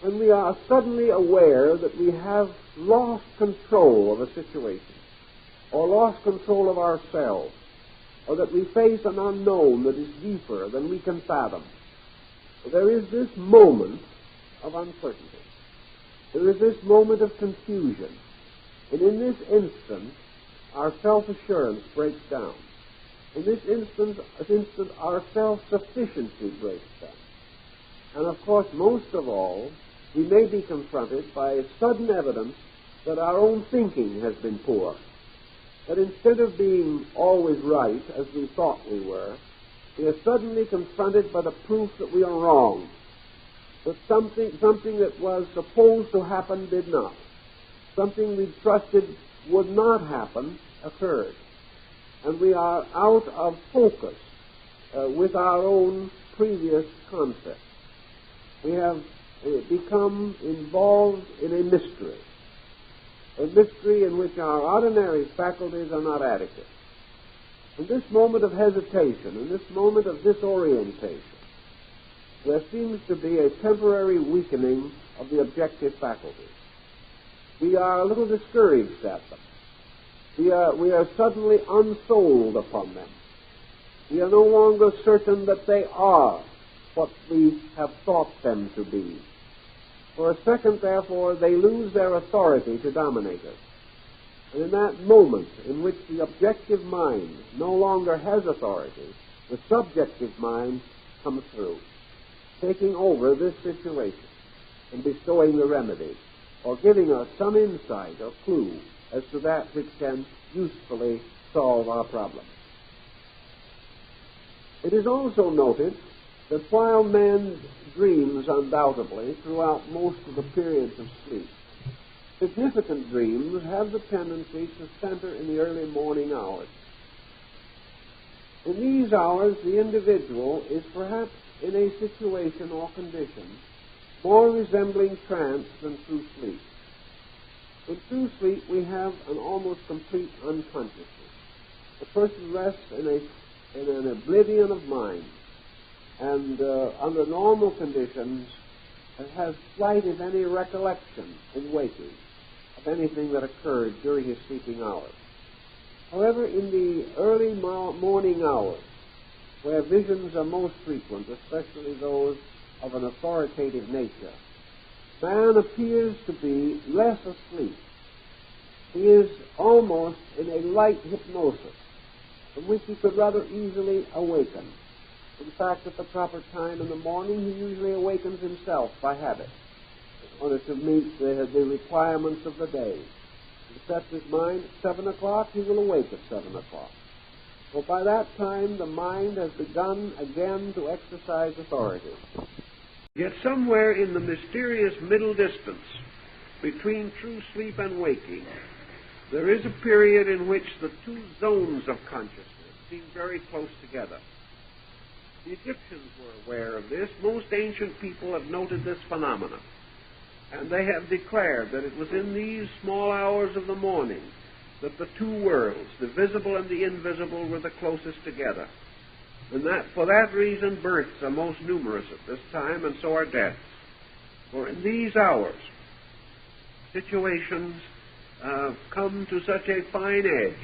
When we are suddenly aware that we have lost control of a situation, or lost control of ourselves, or that we face an unknown that is deeper than we can fathom, there is this moment of uncertainty. There is this moment of confusion. And in this instant, our self-assurance breaks down. In this instant, our self-sufficiency breaks down. And of course, most of all, we may be confronted by sudden evidence that our own thinking has been poor. That instead of being always right, as we thought we were, we are suddenly confronted by the proof that we are wrong. That something that was supposed to happen did not. Something we trusted would not happen occurred. And we are out of focus with our own previous concepts. We have become involved in a mystery in which our ordinary faculties are not adequate. In this moment of hesitation, in this moment of disorientation, there seems to be a temporary weakening of the objective faculties. We are a little discouraged at them. We are suddenly unsold upon them. We are no longer certain that they are what we have thought them to be. For a second, therefore, they lose their authority to dominate us. And in that moment in which the objective mind no longer has authority, the subjective mind comes through, taking over this situation and bestowing the remedy, or giving us some insight or clue as to that which can usefully solve our problem. It is also noted that while man dreams undoubtedly throughout most of the periods of sleep, significant dreams have the tendency to center in the early morning hours. In these hours, the individual is perhaps in a situation or condition more resembling trance than true sleep. In true sleep, we have an almost complete unconsciousness. The person rests in an oblivion of mind, and under normal conditions has slight, if any, recollection in waking of anything that occurred during his sleeping hours. However, in the early morning hours, where visions are most frequent, especially those of an authoritative nature, man appears to be less asleep. He is almost in a light hypnosis from which he could rather easily awaken. In fact, at the proper time in the morning, he usually awakens himself by habit in order to meet the requirements of the day. He sets his mind at 7 o'clock, he will awake at 7 o'clock. So by that time, the mind has begun again to exercise authority. Yet somewhere in the mysterious middle distance between true sleep and waking, there is a period in which the two zones of consciousness seem very close together. The Egyptians were aware of this. Most ancient people have noted this phenomenon. And they have declared that it was in these small hours of the morning that the two worlds, the visible and the invisible, were the closest together. And that, for that reason, births are most numerous at this time, and so are deaths. For in these hours, situations come to such a fine edge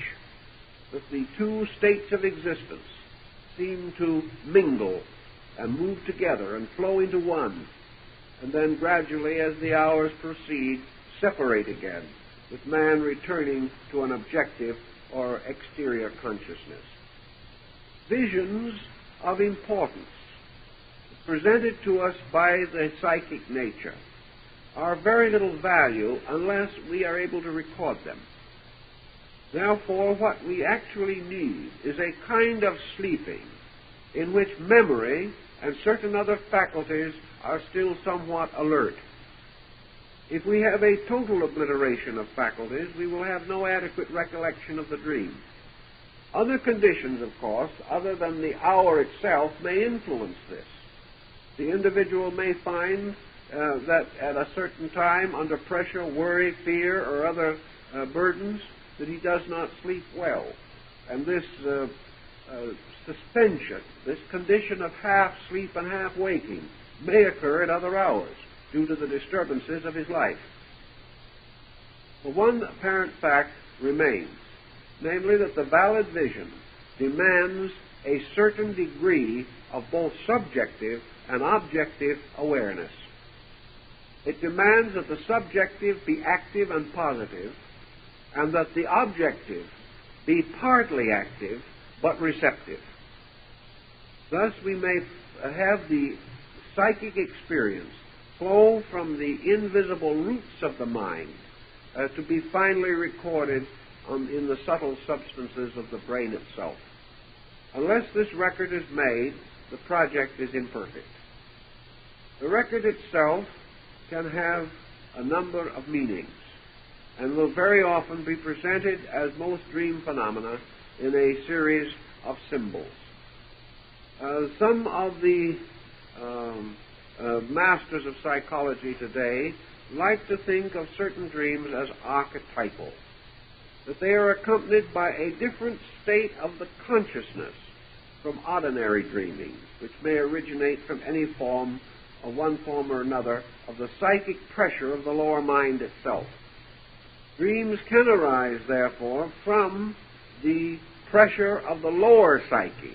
that the two states of existence seem to mingle and move together and flow into one, and then gradually, as the hours proceed, separate again, with man returning to an objective or exterior consciousness. Visions of importance presented to us by the psychic nature are of very little value unless we are able to record them. Therefore, what we actually need is a kind of sleeping in which memory and certain other faculties are still somewhat alert. If we have a total obliteration of faculties, we will have no adequate recollection of the dream. Other conditions, of course, other than the hour itself, may influence this. The individual may find that at a certain time, under pressure, worry, fear, or other burdens, that he does not sleep well. And this suspension, this condition of half sleep and half waking, may occur at other hours due to the disturbances of his life. But one apparent fact remains, namely that the valid vision demands a certain degree of both subjective and objective awareness. It demands that the subjective be active and positive, and that the objective be partly active but receptive. Thus we may have the psychic experience flow from the invisible roots of the mind to be finally recorded in the subtle substances of the brain itself. Unless this record is made, the project is imperfect. The record itself can have a number of meanings and will very often be presented, as most dream phenomena, in a series of symbols. Some of the masters of psychology today like to think of certain dreams as archetypal, that they are accompanied by a different state of the consciousness from ordinary dreaming, which may originate from any form, or one form or another, of the psychic pressure of the lower mind itself. Dreams can arise, therefore, from the pressure of the lower psyche,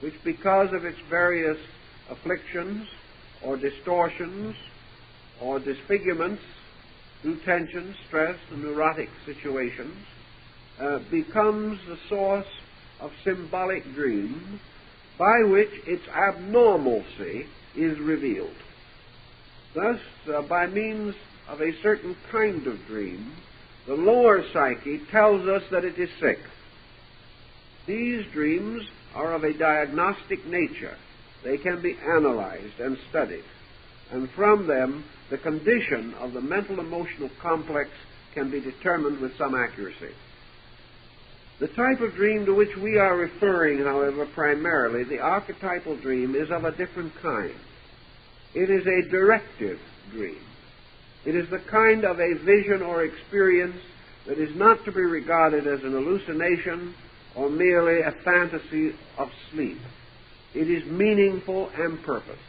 which, because of its various afflictions or distortions or disfigurements through tension, stress, and neurotic situations, becomes the source of symbolic dream by which its abnormalcy is revealed. Thus, by means of a certain kind of dream, the lower psyche tells us that it is sick. These dreams are of a diagnostic nature. They can be analyzed and studied, and from them the condition of the mental-emotional complex can be determined with some accuracy. The type of dream to which we are referring, however, primarily, the archetypal dream, is of a different kind. It is a directive dream. It is the kind of a vision or experience that is not to be regarded as an hallucination or merely a fantasy of sleep. It is meaningful and purposed.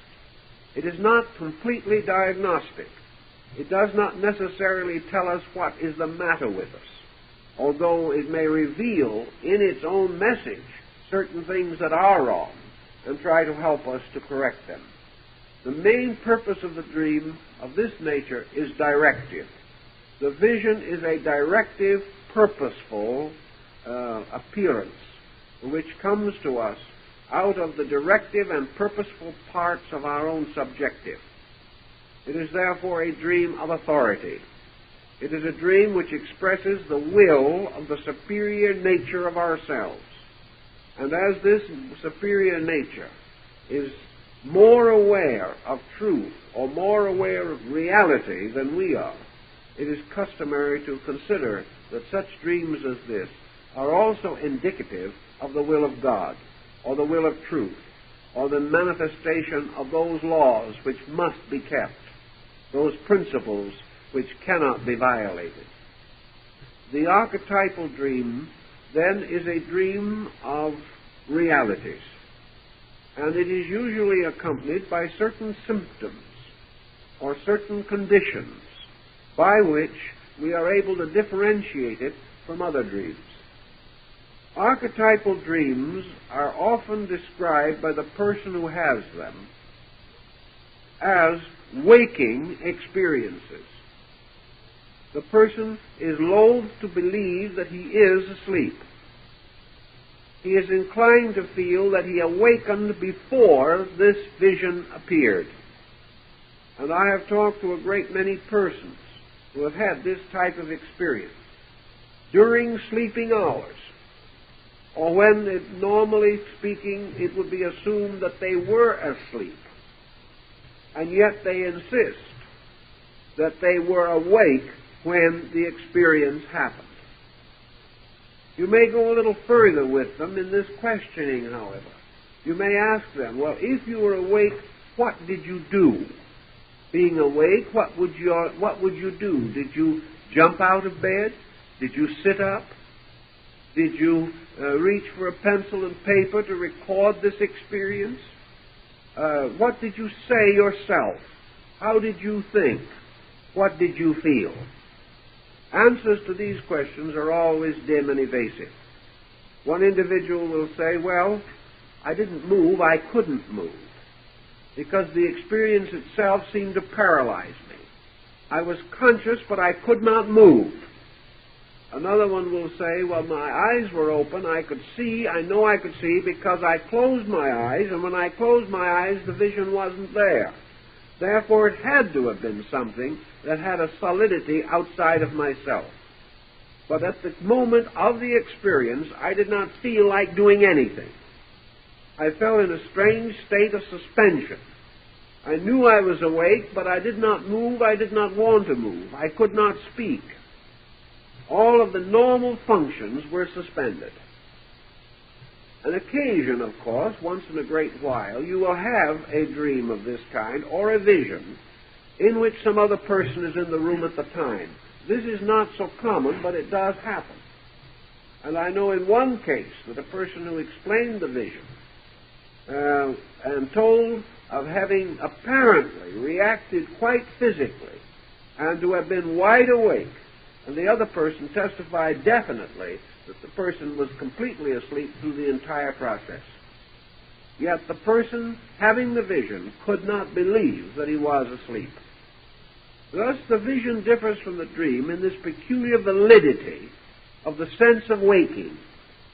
It is not completely diagnostic. It does not necessarily tell us what is the matter with us, although it may reveal in its own message certain things that are wrong and try to help us to correct them. The main purpose of the dream of this nature is directive. The vision is a directive, purposeful appearance which comes to us out of the directive and purposeful parts of our own subjective. It is therefore a dream of authority. It is a dream which expresses the will of the superior nature of ourselves. And as this superior nature is more aware of truth or more aware of reality than we are, it is customary to consider that such dreams as this are also indicative of the will of God, or the will of truth, or the manifestation of those laws which must be kept, those principles which cannot be violated. The archetypal dream, then, is a dream of realities, and it is usually accompanied by certain symptoms or certain conditions by which we are able to differentiate it from other dreams. Archetypal dreams are often described by the person who has them as waking experiences. The person is loath to believe that he is asleep. He is inclined to feel that he awakened before this vision appeared. And I have talked to a great many persons who have had this type of experience during sleeping hours, or when, normally speaking, it would be assumed that they were asleep, and yet they insist that they were awake when the experience happened. You may go a little further with them in this questioning, however. You may ask them, well, if you were awake, what did you do? Being awake, what would you do? Did you jump out of bed? Did you sit up? Did you reach for a pencil and paper to record this experience? What did you say yourself? How did you think? What did you feel? Answers to these questions are always dim and evasive. One individual will say, well, I didn't move, I couldn't move, because the experience itself seemed to paralyze me. I was conscious, but I could not move. Another one will say, well, my eyes were open, I could see, I know I could see because I closed my eyes, and when I closed my eyes, the vision wasn't there. Therefore, it had to have been something that had a solidity outside of myself. But at the moment of the experience, I did not feel like doing anything. I felt in a strange state of suspension. I knew I was awake, but I did not move, I did not want to move. I could not speak. All of the normal functions were suspended. An occasion, of course, once in a great while, you will have a dream of this kind, or a vision, in which some other person is in the room at the time. This is not so common, but it does happen. And I know in one case that a person who explained the vision and told of having apparently reacted quite physically and to have been wide awake, and the other person testified definitely that the person was completely asleep through the entire process. Yet the person having the vision could not believe that he was asleep. Thus the vision differs from the dream in this peculiar validity of the sense of waking,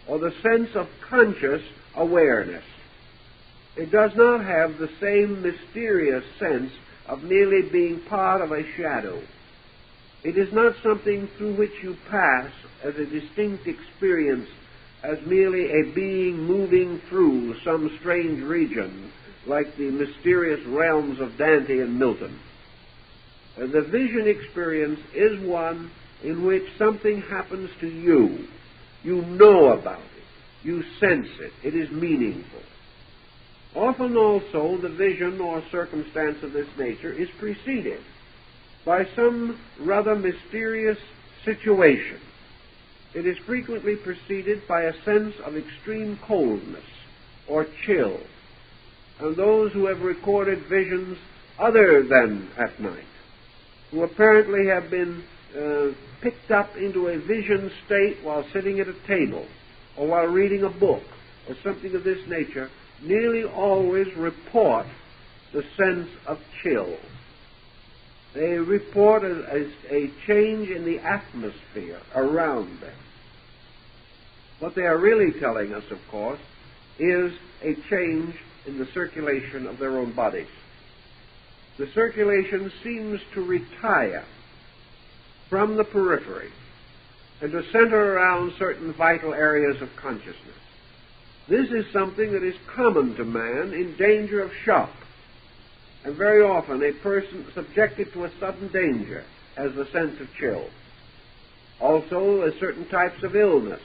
or the sense of conscious awareness. It does not have the same mysterious sense of merely being part of a shadow. It is not something through which you pass as a distinct experience, as merely a being moving through some strange region, like the mysterious realms of Dante and Milton. The vision experience is one in which something happens to you. You know about it. You sense it. It is meaningful. Often also the vision or circumstance of this nature is preceded by some rather mysterious situation. It is frequently preceded by a sense of extreme coldness or chill. And those who have recorded visions other than at night, who apparently have been picked up into a vision state while sitting at a table or while reading a book or something of this nature, nearly always report the sense of chill. They report a change in the atmosphere around them. What they are really telling us, of course, is a change in the circulation of their own bodies. The circulation seems to retire from the periphery and to center around certain vital areas of consciousness. This is something that is common to man in danger of shock. And very often a person subjected to a sudden danger has the sense of chill. Also, certain types of illness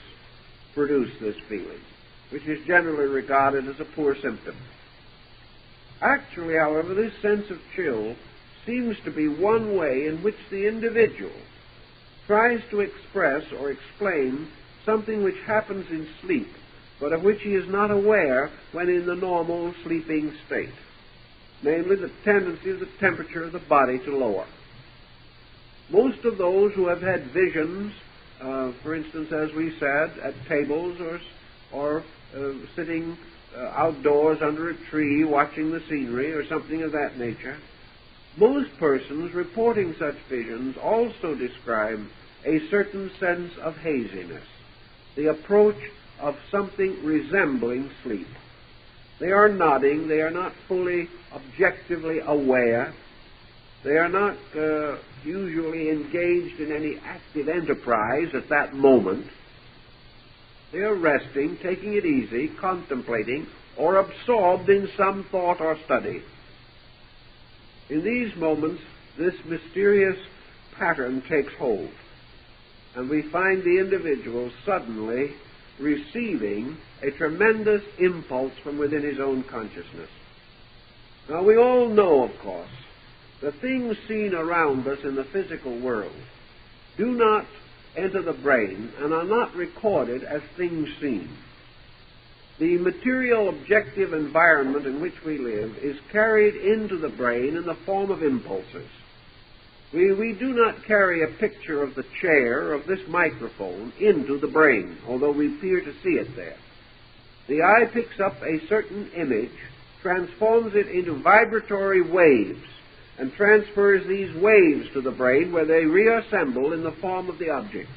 produce this feeling, which is generally regarded as a poor symptom. Actually, however, this sense of chill seems to be one way in which the individual tries to express or explain something which happens in sleep, but of which he is not aware when in the normal sleeping state, namely the tendency of the temperature of the body to lower. Most of those who have had visions, for instance, as we said, at tables or sitting outdoors under a tree watching the scenery or something of that nature, most persons reporting such visions also describe a certain sense of haziness, the approach of something resembling sleep. They are nodding, they are not fully objectively aware, they are not usually engaged in any active enterprise at that moment. They are resting, taking it easy, contemplating, or absorbed in some thought or study. In these moments, this mysterious pattern takes hold, and we find the individual suddenly receiving a tremendous impulse from within his own consciousness. Now, we all know, of course, the things seen around us in the physical world do not enter the brain and are not recorded as things seen. The material objective environment in which we live is carried into the brain in the form of impulses. We do not carry a picture of the chair, of this microphone, into the brain, although we appear to see it there. The eye picks up a certain image, transforms it into vibratory waves, and transfers these waves to the brain, where they reassemble in the form of the object.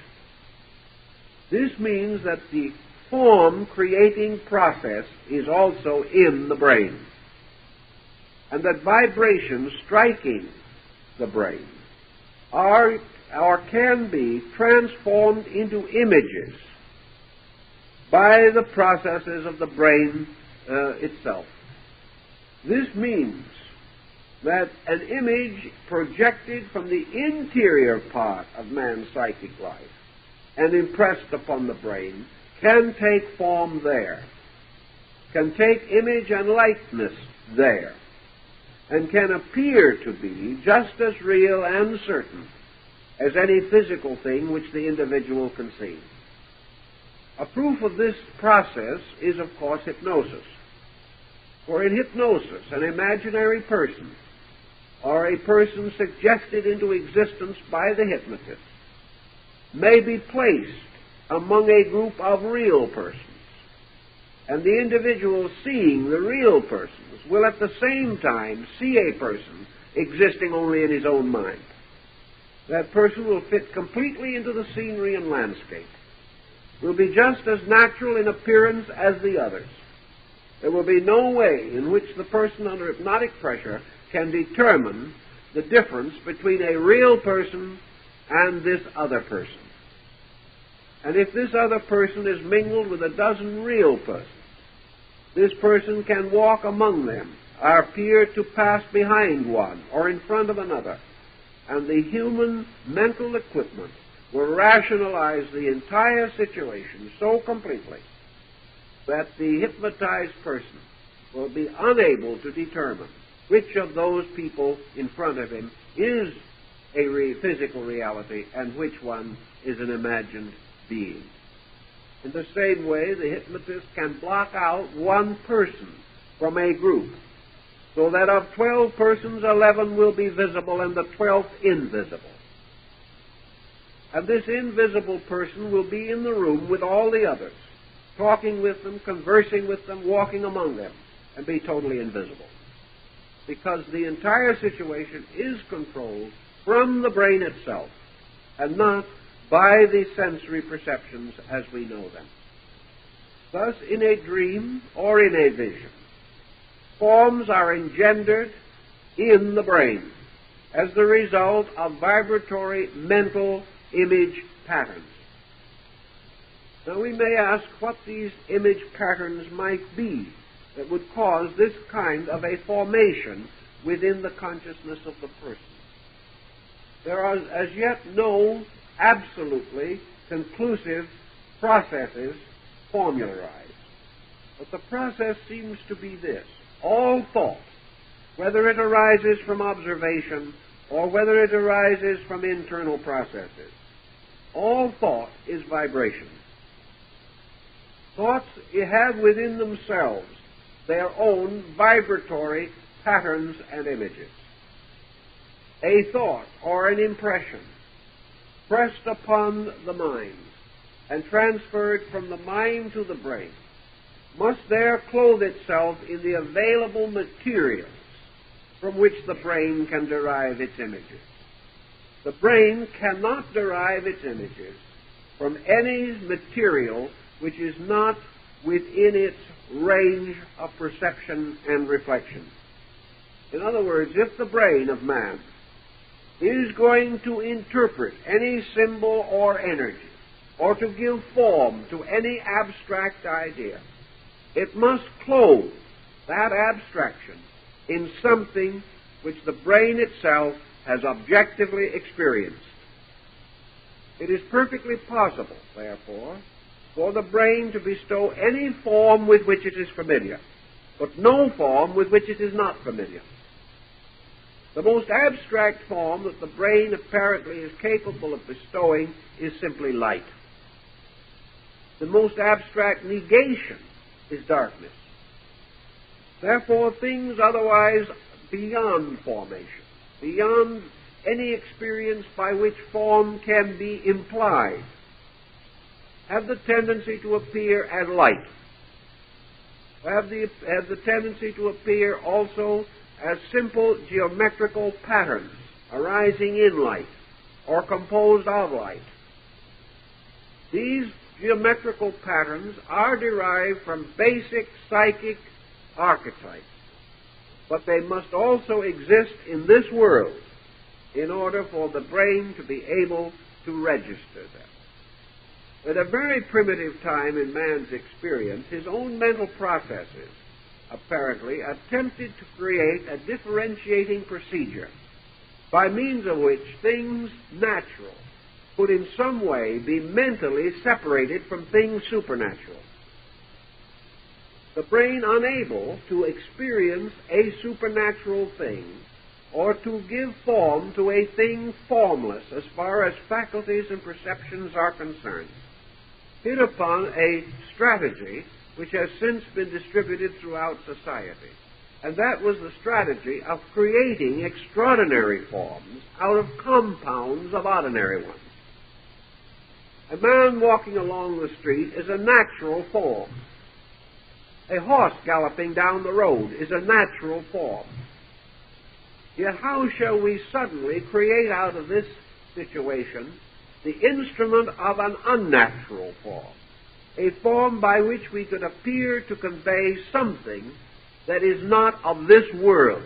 This means that the form-creating process is also in the brain, and that vibrations striking the brain are or can be transformed into images by the processes of the brain itself. This means that an image projected from the interior part of man's psychic life and impressed upon the brain can take form there, can take image and likeness there, and can appear to be just as real and certain as any physical thing which the individual can see. A proof of this process is, of course, hypnosis. For in hypnosis, an imaginary person, or a person suggested into existence by the hypnotist, may be placed among a group of real persons, and the individual seeing the real persons will at the same time see a person existing only in his own mind. That person will fit completely into the scenery and landscape, will be just as natural in appearance as the others. There will be no way in which the person under hypnotic pressure can determine the difference between a real person and this other person. And if this other person is mingled with a dozen real persons, this person can walk among them, or appear to pass behind one or in front of another, and the human mental equipment will rationalize the entire situation so completely that the hypnotized person will be unable to determine which of those people in front of him is a physical reality and which one is an imagined being. In the same way, the hypnotist can block out one person from a group, so that of 12 persons, 11 will be visible and the 12th invisible. And this invisible person will be in the room with all the others, talking with them, conversing with them, walking among them, and be totally invisible. Because the entire situation is controlled from the brain itself, and not by the sensory perceptions as we know them. Thus, in a dream or in a vision, forms are engendered in the brain as the result of vibratory mental image patterns. Now, we may ask what these image patterns might be that would cause this kind of a formation within the consciousness of the person. There are as yet no absolutely conclusive processes formularized. But the process seems to be this. All thought whether it arises from observation or whether it arises from internal processes. All thought is vibration. Thoughts have within themselves their own vibratory patterns and images. A thought or an impression pressed upon the mind and transferred from the mind to the brain must there clothe itself in the available materials from which the brain can derive its images. The brain cannot derive its images from any material which is not within its range of perception and reflection. In other words, if the brain of man is going to interpret any symbol or energy, or to give form to any abstract idea, it must clothe that abstraction in something which the brain itself has objectively experienced. It is perfectly possible, therefore, for the brain to bestow any form with which it is familiar, but no form with which it is not familiar. The most abstract form that the brain apparently is capable of bestowing is simply light. The most abstract negation is darkness. Therefore, things otherwise beyond formation, beyond any experience by which form can be implied, have the tendency to appear as light, have the tendency to appear also as simple geometrical patterns arising in light or composed of light. These geometrical patterns are derived from basic psychic archetypes, but they must also exist in this world in order for the brain to be able to register them. At a very primitive time in man's experience, his own mental processes apparently attempted to create a differentiating procedure by means of which things natural could in some way be mentally separated from things supernatural. The brain unable to experience a supernatural thing or to give form to a thing formless as far as faculties and perceptions are concerned, hit upon a strategy which has since been distributed throughout society. And that was the strategy of creating extraordinary forms out of compounds of ordinary ones. A man walking along the street is a natural form. A horse galloping down the road is a natural form. Yet how shall we suddenly create out of this situation the instrument of an unnatural form, a form by which we could appear to convey something that is not of this world?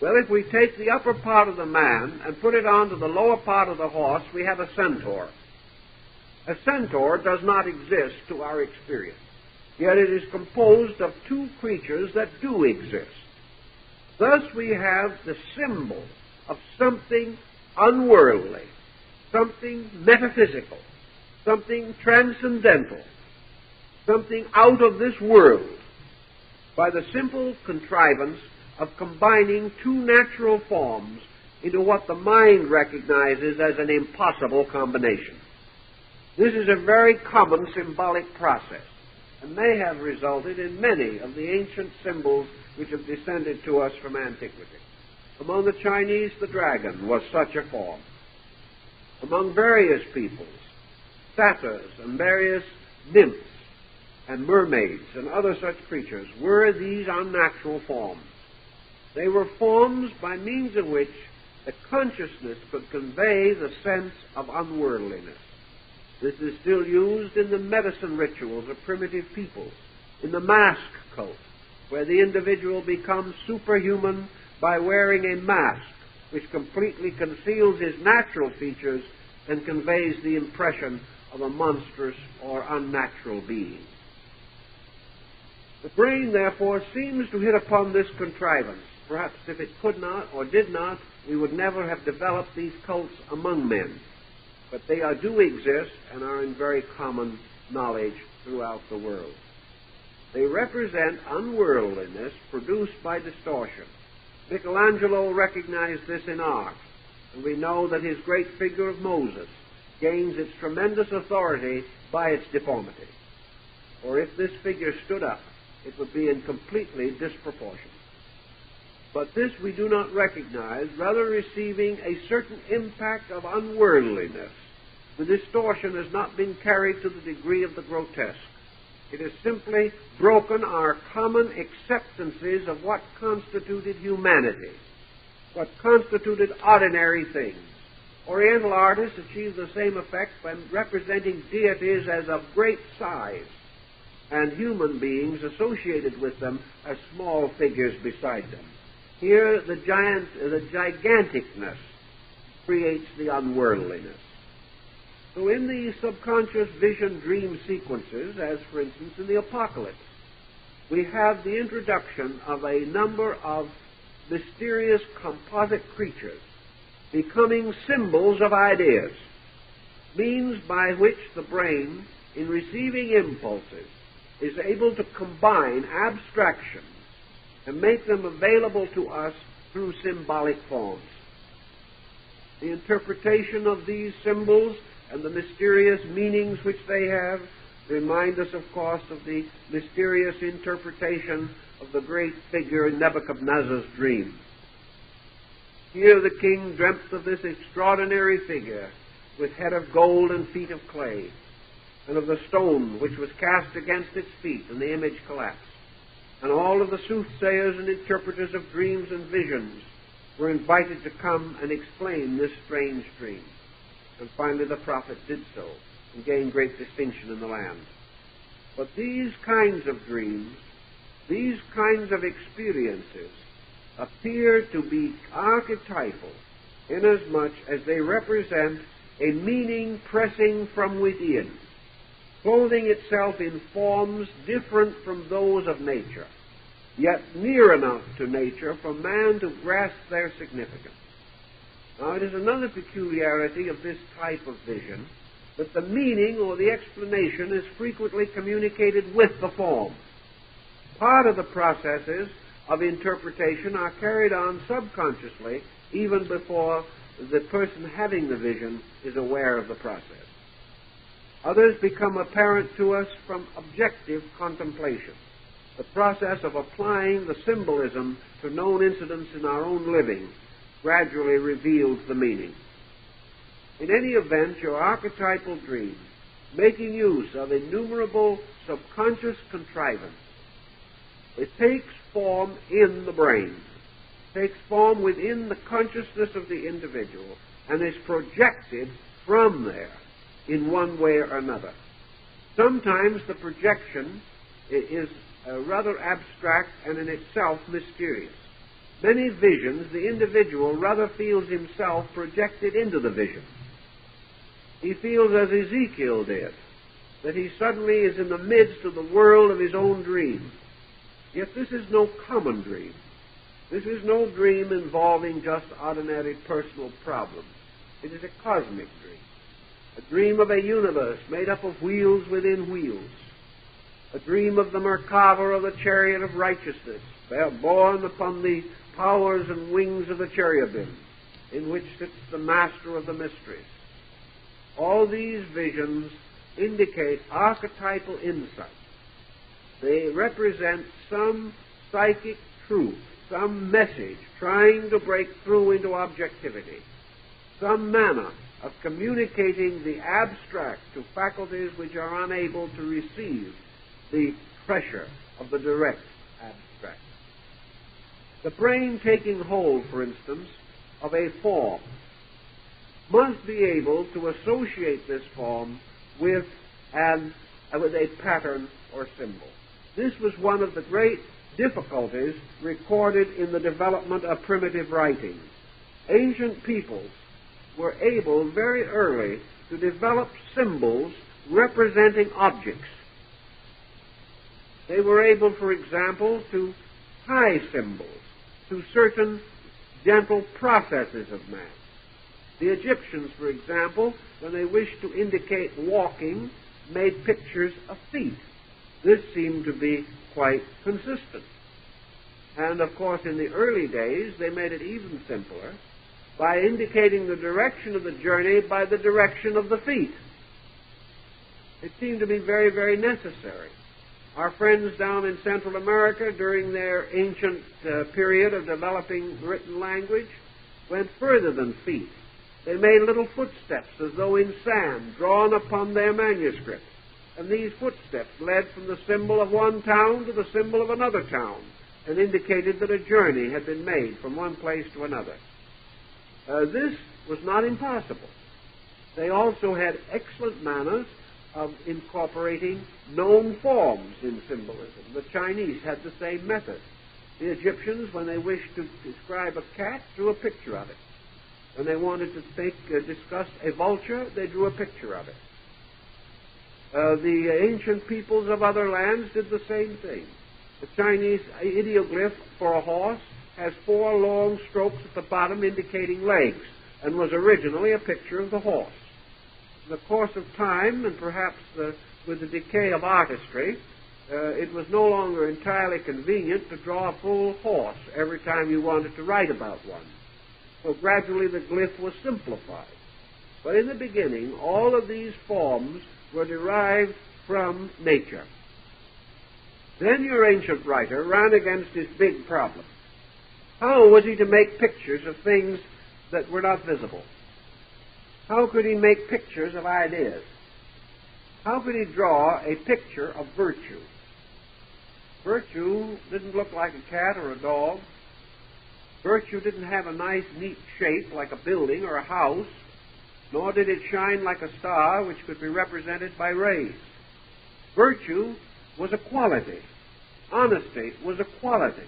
Well, if we take the upper part of the man and put it onto the lower part of the horse, we have a centaur. A centaur does not exist to our experience, yet it is composed of two creatures that do exist. Thus we have the symbol of something unworldly, something metaphysical, something transcendental, something out of this world, by the simple contrivance of combining two natural forms into what the mind recognizes as an impossible combination. This is a very common symbolic process, and may have resulted in many of the ancient symbols which have descended to us from antiquity. Among the Chinese, the dragon was such a form. Among various peoples, satyrs and various nymphs and mermaids and other such creatures were these unnatural forms. They were forms by means of which the consciousness could convey the sense of unworldliness. This is still used in the medicine rituals of primitive peoples, in the mask cult, where the individual becomes superhuman by wearing a mask which completely conceals his natural features and conveys the impression of a monstrous or unnatural being. The brain, therefore, seems to hit upon this contrivance. Perhaps if it could not or did not, we would never have developed these cults among men. But they do exist and are in very common knowledge throughout the world. They represent unworldliness produced by distortion, Michelangelo recognized this in art, and we know that his great figure of Moses gains its tremendous authority by its deformity. For if this figure stood up, it would be in completely disproportion. But this we do not recognize, rather receiving a certain impact of unworldliness. The distortion has not been carried to the degree of the grotesque. It has simply broken our common acceptances of what constituted humanity, what constituted ordinary things. Oriental artists achieve the same effect by representing deities as of great size, and human beings associated with them as small figures beside them. Here, the giganticness creates the unworldliness. So in the subconscious vision dream sequences, as for instance in the Apocalypse, we have the introduction of a number of mysterious composite creatures becoming symbols of ideas, means by which the brain, in receiving impulses, is able to combine abstractions and make them available to us through symbolic forms. The interpretation of these symbols and the mysterious meanings which they have remind us, of course, of the mysterious interpretation of the great figure in Nebuchadnezzar's dream. Here the king dreamt of this extraordinary figure with head of gold and feet of clay, and of the stone which was cast against its feet, and the image collapsed. And all of the soothsayers and interpreters of dreams and visions were invited to come and explain this strange dream. And finally the prophet did so, and gained great distinction in the land. But these kinds of dreams, these kinds of experiences, appear to be archetypal inasmuch as they represent a meaning pressing from within, clothing itself in forms different from those of nature, yet near enough to nature for man to grasp their significance. Now, it is another peculiarity of this type of vision that the meaning or the explanation is frequently communicated with the form. Part of the processes of interpretation are carried on subconsciously even before the person having the vision is aware of the process. Others become apparent to us from objective contemplation. The process of applying the symbolism to known incidents in our own living gradually reveals the meaning. In any event, your archetypal dream, making use of innumerable subconscious contrivance, it takes form in the brain, takes form within the consciousness of the individual, and is projected from there in one way or another. Sometimes the projection is rather abstract and in itself mysterious. Many visions, the individual rather feels himself projected into the vision. He feels as Ezekiel did, that he suddenly is in the midst of the world of his own dream. Yet this is no common dream. This is no dream involving just ordinary personal problems. It is a cosmic dream, a dream of a universe made up of wheels within wheels, a dream of the Merkava of the chariot of righteousness, borne upon the powers and wings of the cherubim, in which sits the master of the mysteries. All these visions indicate archetypal insight. They represent some psychic truth, some message trying to break through into objectivity, some manner of communicating the abstract to faculties which are unable to receive the pressure of the direct abstract. The brain taking hold, for instance, of a form must be able to associate this form with a pattern or symbol. This was one of the great difficulties recorded in the development of primitive writing. Ancient peoples were able very early to develop symbols representing objects. They were able, for example, to tie symbols to certain gentle processes of man. The Egyptians, for example, when they wished to indicate walking, made pictures of feet. This seemed to be quite consistent. And, of course, in the early days, they made it even simpler by indicating the direction of the journey by the direction of the feet. It seemed to be very, very necessary. Our friends down in Central America during their ancient period of developing written language went further than feet. They made little footsteps as though in sand drawn upon their manuscripts. And these footsteps led from the symbol of one town to the symbol of another town and indicated that a journey had been made from one place to another. This was not impossible. They also had excellent manners of incorporating known forms in symbolism. The Chinese had the same method. The Egyptians, when they wished to describe a cat, drew a picture of it. When they wanted to discuss a vulture, they drew a picture of it. The ancient peoples of other lands did the same thing. The Chinese ideoglyph for a horse has 4 long strokes at the bottom indicating legs, and was originally a picture of the horse. In the course of time, and perhaps with the decay of artistry, it was no longer entirely convenient to draw a full horse every time you wanted to write about one. So gradually the glyph was simplified. But in the beginning, all of these forms were derived from nature. Then your ancient writer ran against his big problem. How was he to make pictures of things that were not visible? How could he make pictures of ideas? How could he draw a picture of virtue? Virtue didn't look like a cat or a dog. Virtue didn't have a nice, neat shape like a building or a house, nor did it shine like a star which could be represented by rays. Virtue was a quality. Honesty was a quality.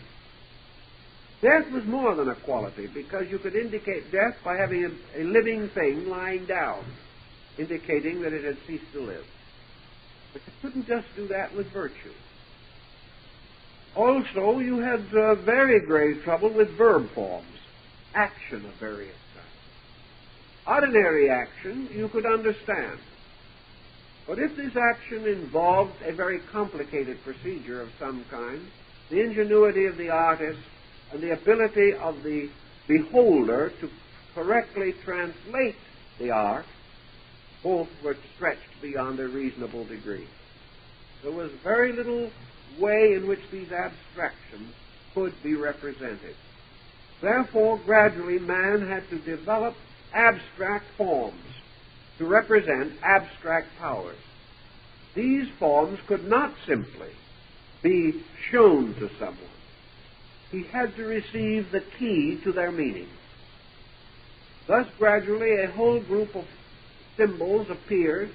Death was more than a quality, because you could indicate death by having a living thing lying down, indicating that it had ceased to live. But you couldn't just do that with virtue. Also, you had very grave trouble with verb forms, action of various kinds. Ordinary action you could understand. But if this action involved a very complicated procedure of some kind, the ingenuity of the artist and the ability of the beholder to correctly translate the art, both were stretched beyond a reasonable degree. There was very little way in which these abstractions could be represented. Therefore, gradually man had to develop abstract forms to represent abstract powers. These forms could not simply be shown to someone. He had to receive the key to their meaning. Thus, gradually, a whole group of symbols appeared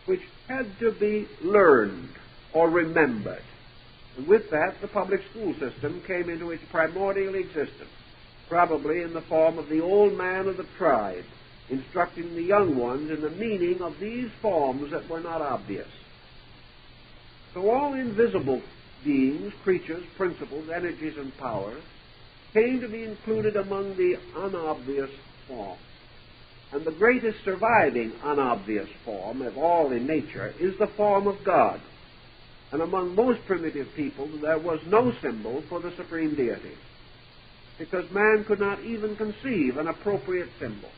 which had to be learned or remembered. And with that, the public school system came into its primordial existence, probably in the form of the old man of the tribe, instructing the young ones in the meaning of these forms that were not obvious. So all invisible beings, creatures, principles, energies, and powers came to be included among the unobvious forms. And the greatest surviving unobvious form of all in nature is the form of God. And among most primitive people, there was no symbol for the supreme deity, because man could not even conceive an appropriate symbol.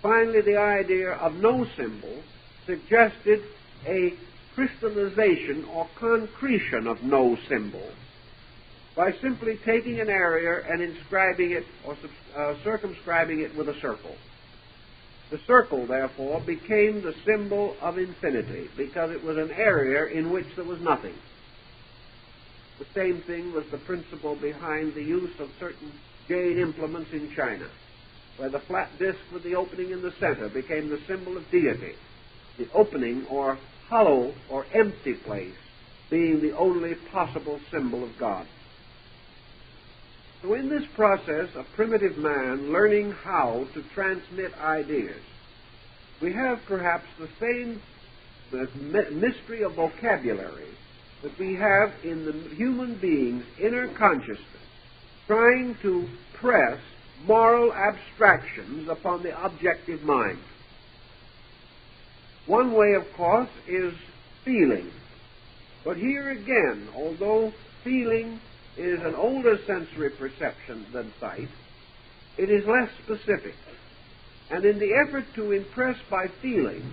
Finally, the idea of no symbol suggested a crystallization or concretion of no symbol by simply taking an area and inscribing it or circumscribing it with a circle. The circle, therefore, became the symbol of infinity, because it was an area in which there was nothing. The same thing was the principle behind the use of certain jade implements in China, where the flat disk with the opening in the center became the symbol of deity, the opening or hollow or empty place being the only possible symbol of God. So in this process of primitive man learning how to transmit ideas, we have perhaps the same mystery of vocabulary that we have in the human being's inner consciousness, trying to press moral abstractions upon the objective mind. One way, of course, is feeling. But here again, although feeling is an older sensory perception than sight, it is less specific. And in the effort to impress by feeling,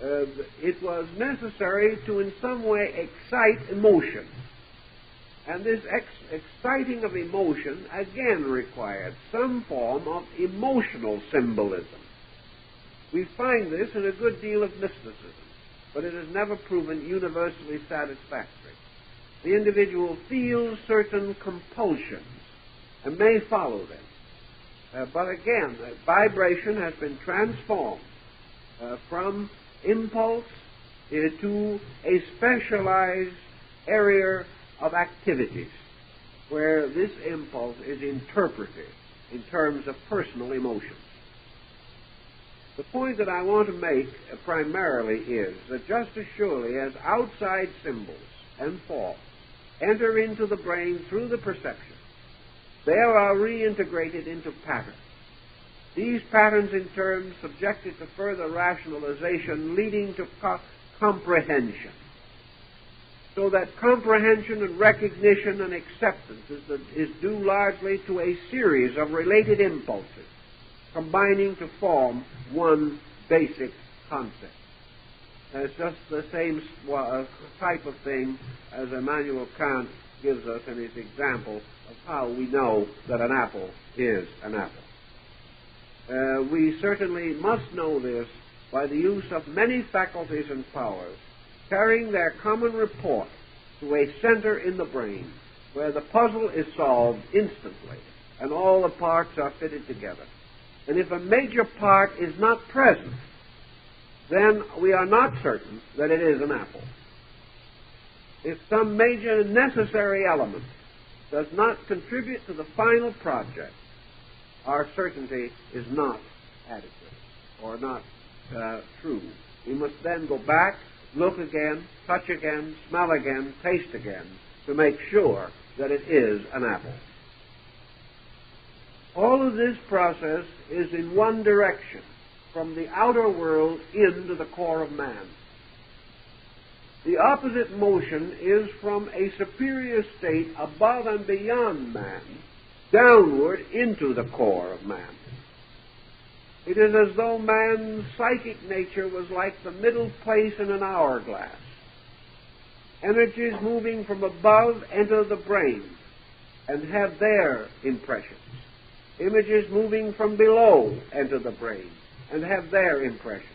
it was necessary to in some way excite emotion. And this exciting of emotion again required some form of emotional symbolism. We find this in a good deal of mysticism, but it has never proven universally satisfactory. The individual feels certain compulsions and may follow them. But again, vibration has been transformed from impulse to a specialized area of activities where this impulse is interpreted in terms of personal emotions. The point that I want to make primarily is that just as surely as outside symbols and thought enter into the brain through the perception, they are reintegrated into patterns. These patterns in turn subjected to further rationalization leading to comprehension. So that comprehension and recognition and acceptance is due largely to a series of related impulses combining to form one basic concept. It's just the same type of thing as Immanuel Kant gives us in his example of how we know that an apple is an apple. We certainly must know this by the use of many faculties and powers carrying their common report to a center in the brain where the puzzle is solved instantly and all the parts are fitted together. And if a major part is not present, then we are not certain that it is an apple. If some major necessary element does not contribute to the final project, our certainty is not adequate or not true. We must then go back, look again, touch again, smell again, taste again to make sure that it is an apple. All of this process is in one direction, from the outer world into the core of man. The opposite motion is from a superior state above and beyond man, downward into the core of man. It is as though man's psychic nature was like the middle place in an hourglass. Energies moving from above enter the brain and have their impressions. Images moving from below enter the brain and have their impressions.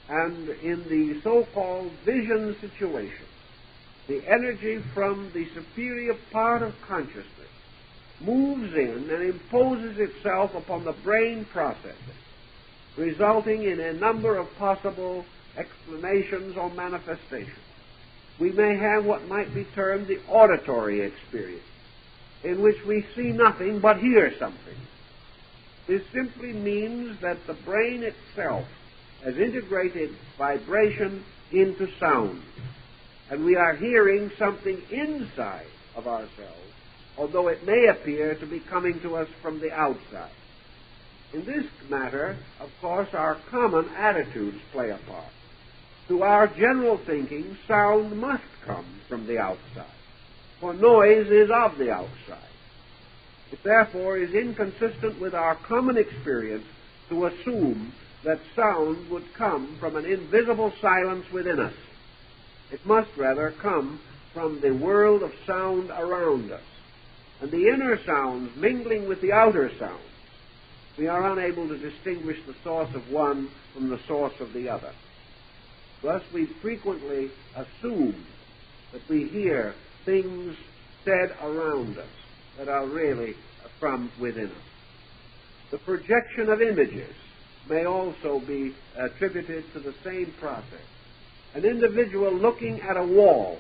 And in the so-called vision situation, the energy from the superior part of consciousness moves in and imposes itself upon the brain processes, resulting in a number of possible explanations or manifestations. We may have what might be termed the auditory experience, in which we see nothing but hear something. This simply means that the brain itself has integrated vibration into sound, and we are hearing something inside of ourselves, although it may appear to be coming to us from the outside. In this matter, of course, our common attitudes play a part. To our general thinking, sound must come from the outside, for noise is of the outside. It therefore is inconsistent with our common experience to assume that sound would come from an invisible silence within us. It must rather come from the world of sound around us. And the inner sounds mingling with the outer sounds, we are unable to distinguish the source of one from the source of the other. Thus we frequently assume that we hear things said around us that are really from within us. The projection of images may also be attributed to the same process. An individual looking at a wall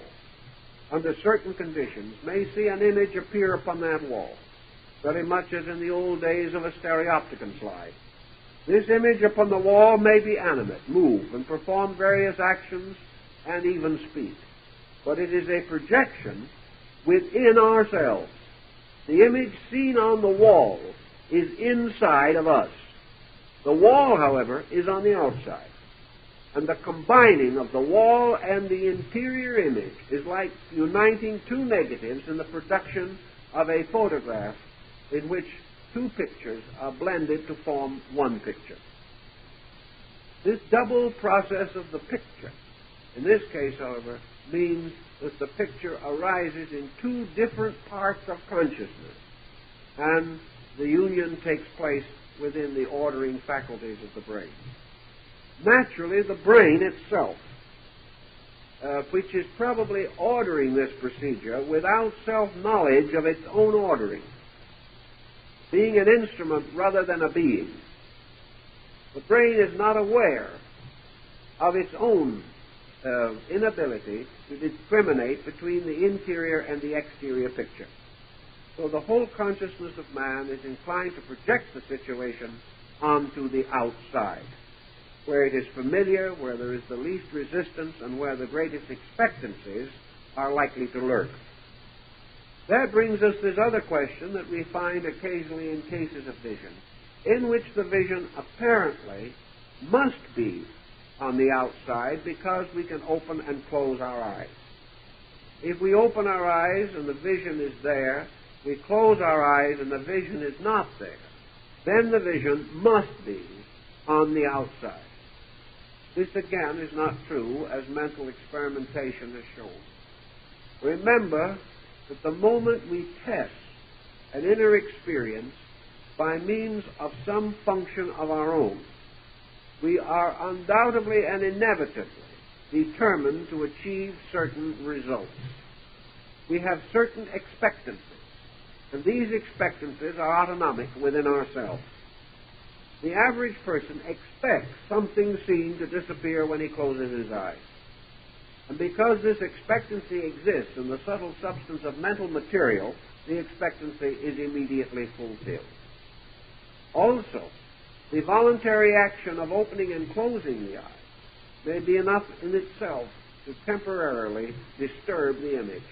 under certain conditions may see an image appear upon that wall, very much as in the old days of a stereopticon slide. This image upon the wall may be animate, move, and perform various actions, and even speak. But it is a projection within ourselves. The image seen on the wall is inside of us. The wall, however, is on the outside. And the combining of the wall and the interior image is like uniting two negatives in the production of a photograph in which two pictures are blended to form one picture. This double process of the picture, in this case, however, means that the picture arises in two different parts of consciousness, and the union takes place within the ordering faculties of the brain. Naturally, the brain itself, which is probably ordering this procedure without self-knowledge of its own ordering, being an instrument rather than a being. The brain is not aware of its own inability to discriminate between the interior and the exterior picture. So the whole consciousness of man is inclined to project the situation onto the outside, where it is familiar, where there is the least resistance, and where the greatest expectancies are likely to lurk. That brings us this other question that we find occasionally in cases of vision, in which the vision apparently must be on the outside because we can open and close our eyes. If we open our eyes and the vision is there, we close our eyes and the vision is not there, then the vision must be on the outside. This again is not true, as mental experimentation has shown. Remember that the moment we test an inner experience by means of some function of our own, we are undoubtedly and inevitably determined to achieve certain results. We have certain expectancies, and these expectancies are autonomic within ourselves. The average person expects something seen to disappear when he closes his eyes. And because this expectancy exists in the subtle substance of mental material, the expectancy is immediately fulfilled. Also, the voluntary action of opening and closing the eye may be enough in itself to temporarily disturb the image.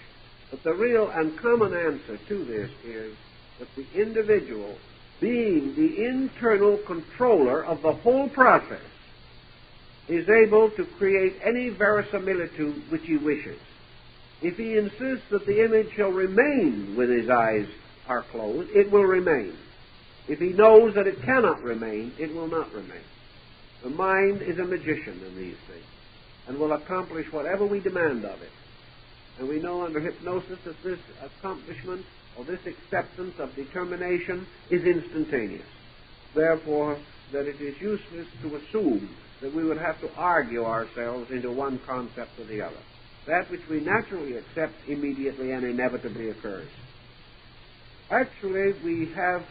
But the real and common answer to this is that the individual, being the internal controller of the whole process, is able to create any verisimilitude which he wishes. If he insists that the image shall remain when his eyes are closed, it will remain. If he knows that it cannot remain, it will not remain. The mind is a magician in these things and will accomplish whatever we demand of it. And we know under hypnosis that this accomplishment or this acceptance of determination is instantaneous. Therefore, that it is useless to assume that we would have to argue ourselves into one concept or the other. That which we naturally accept immediately and inevitably occurs. Actually, we have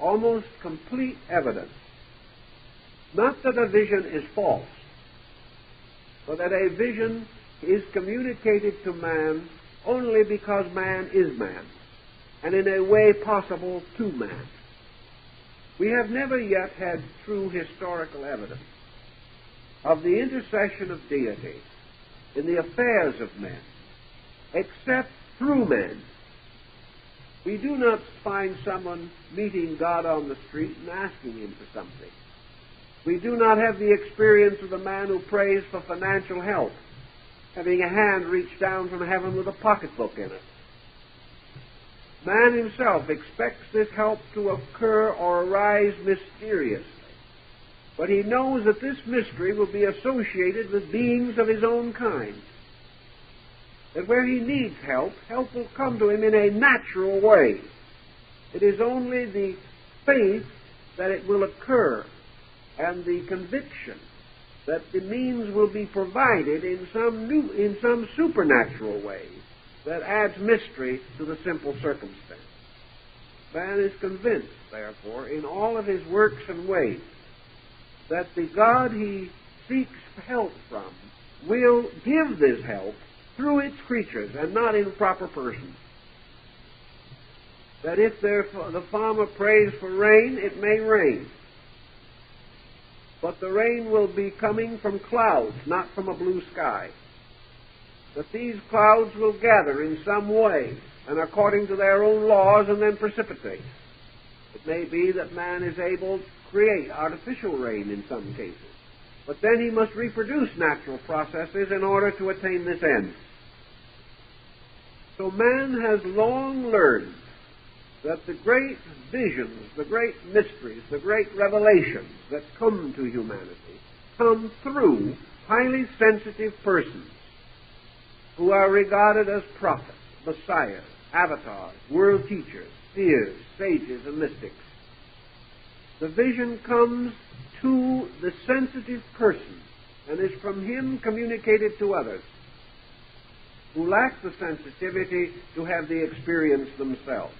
almost complete evidence, not that a vision is false, but that a vision is communicated to man only because man is man, and in a way possible to man. We have never yet had true historical evidence of the intercession of deity in the affairs of men, except through men. We do not find someone meeting God on the street and asking him for something. We do not have the experience of the man who prays for financial help, having a hand reach down from heaven with a pocketbook in it. Man himself expects this help to occur or arise mysteriously, but he knows that this mystery will be associated with beings of his own kind. That where he needs help, help will come to him in a natural way. It is only the faith that it will occur and the conviction that the means will be provided in some supernatural way that adds mystery to the simple circumstance. Man is convinced, therefore, in all of his works and ways, that the God he seeks help from will give this help through its creatures and not in proper persons. That if the farmer prays for rain, it may rain. But the rain will be coming from clouds, not from a blue sky. That these clouds will gather in some way and according to their own laws and then precipitate. It may be that man is able to create artificial rain in some cases. But then he must reproduce natural processes in order to attain this end. So man has long learned that the great visions, the great mysteries, the great revelations that come to humanity come through highly sensitive persons who are regarded as prophets, messiahs, avatars, world teachers, seers, sages, and mystics. The vision comes to the sensitive person and is from him communicated to others who lack the sensitivity to have the experience themselves.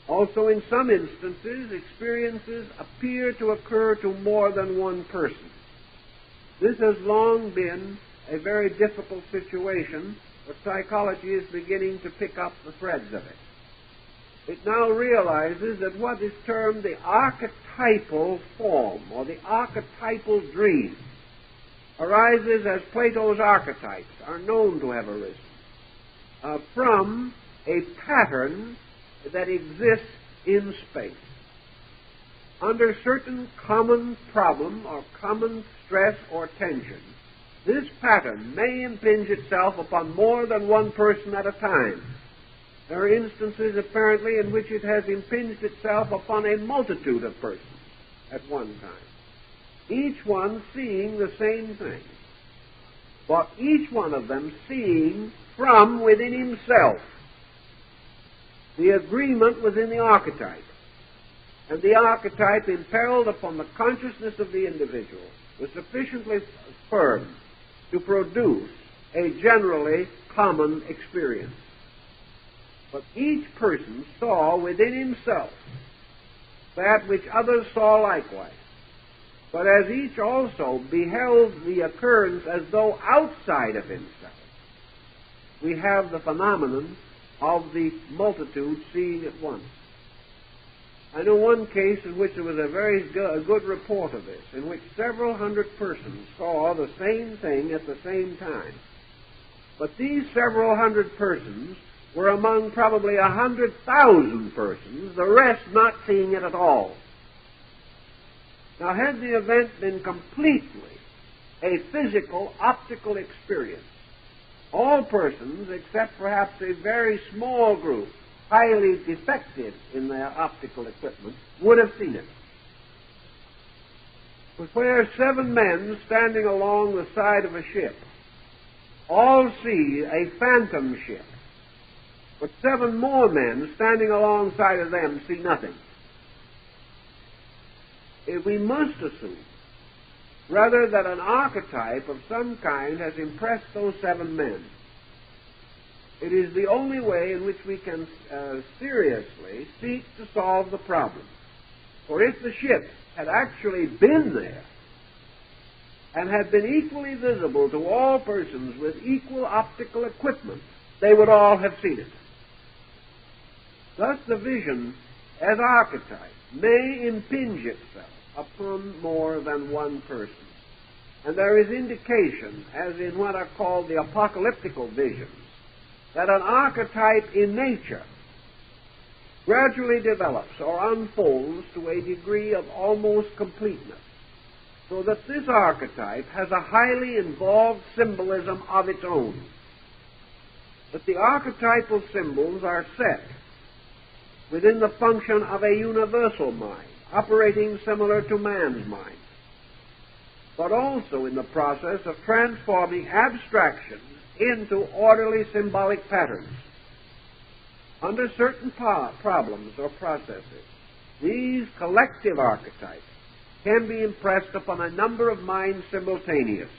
Also, in some instances, experiences appear to occur to more than one person. This has long been a very difficult situation, but psychology is beginning to pick up the threads of it. It now realizes that what is termed the archetypal form, or the archetypal dream, arises as Plato's archetypes are known to have arisen, from a pattern that exists in space. Under certain common problem or common stress or tension, this pattern may impinge itself upon more than one person at a time. There are instances, apparently, in which it has impinged itself upon a multitude of persons at one time, each one seeing the same thing, but each one of them seeing from within himself the agreement within the archetype, and the archetype impelled upon the consciousness of the individual was sufficiently firm to produce a generally common experience. But each person saw within himself that which others saw likewise. But as each also beheld the occurrence as though outside of himself, we have the phenomenon of the multitude seeing at once. I know one case in which there was a very good report of this, in which several hundred persons saw the same thing at the same time. But these several hundred persons were among probably 100,000 persons, the rest not seeing it at all. Now, had the event been completely a physical, optical experience, all persons, except perhaps a very small group, highly defective in their optical equipment, would have seen it. But where 7 men standing along the side of a ship all see a phantom ship, but 7 more men standing alongside of them see nothing, we must assume rather that an archetype of some kind has impressed those 7 men. It is the only way in which we can seriously seek to solve the problem. For if the ship had actually been there and had been equally visible to all persons with equal optical equipment, they would all have seen it. Thus the vision as archetype may impinge itself upon more than one person. And there is indication, as in what are called the apocalyptical visions, that an archetype in nature gradually develops or unfolds to a degree of almost completeness, so that this archetype has a highly involved symbolism of its own. But the archetypal symbols are set within the function of a universal mind, operating similar to man's mind, but also in the process of transforming abstractions into orderly symbolic patterns. Under certain problems or processes, these collective archetypes can be impressed upon a number of minds simultaneously,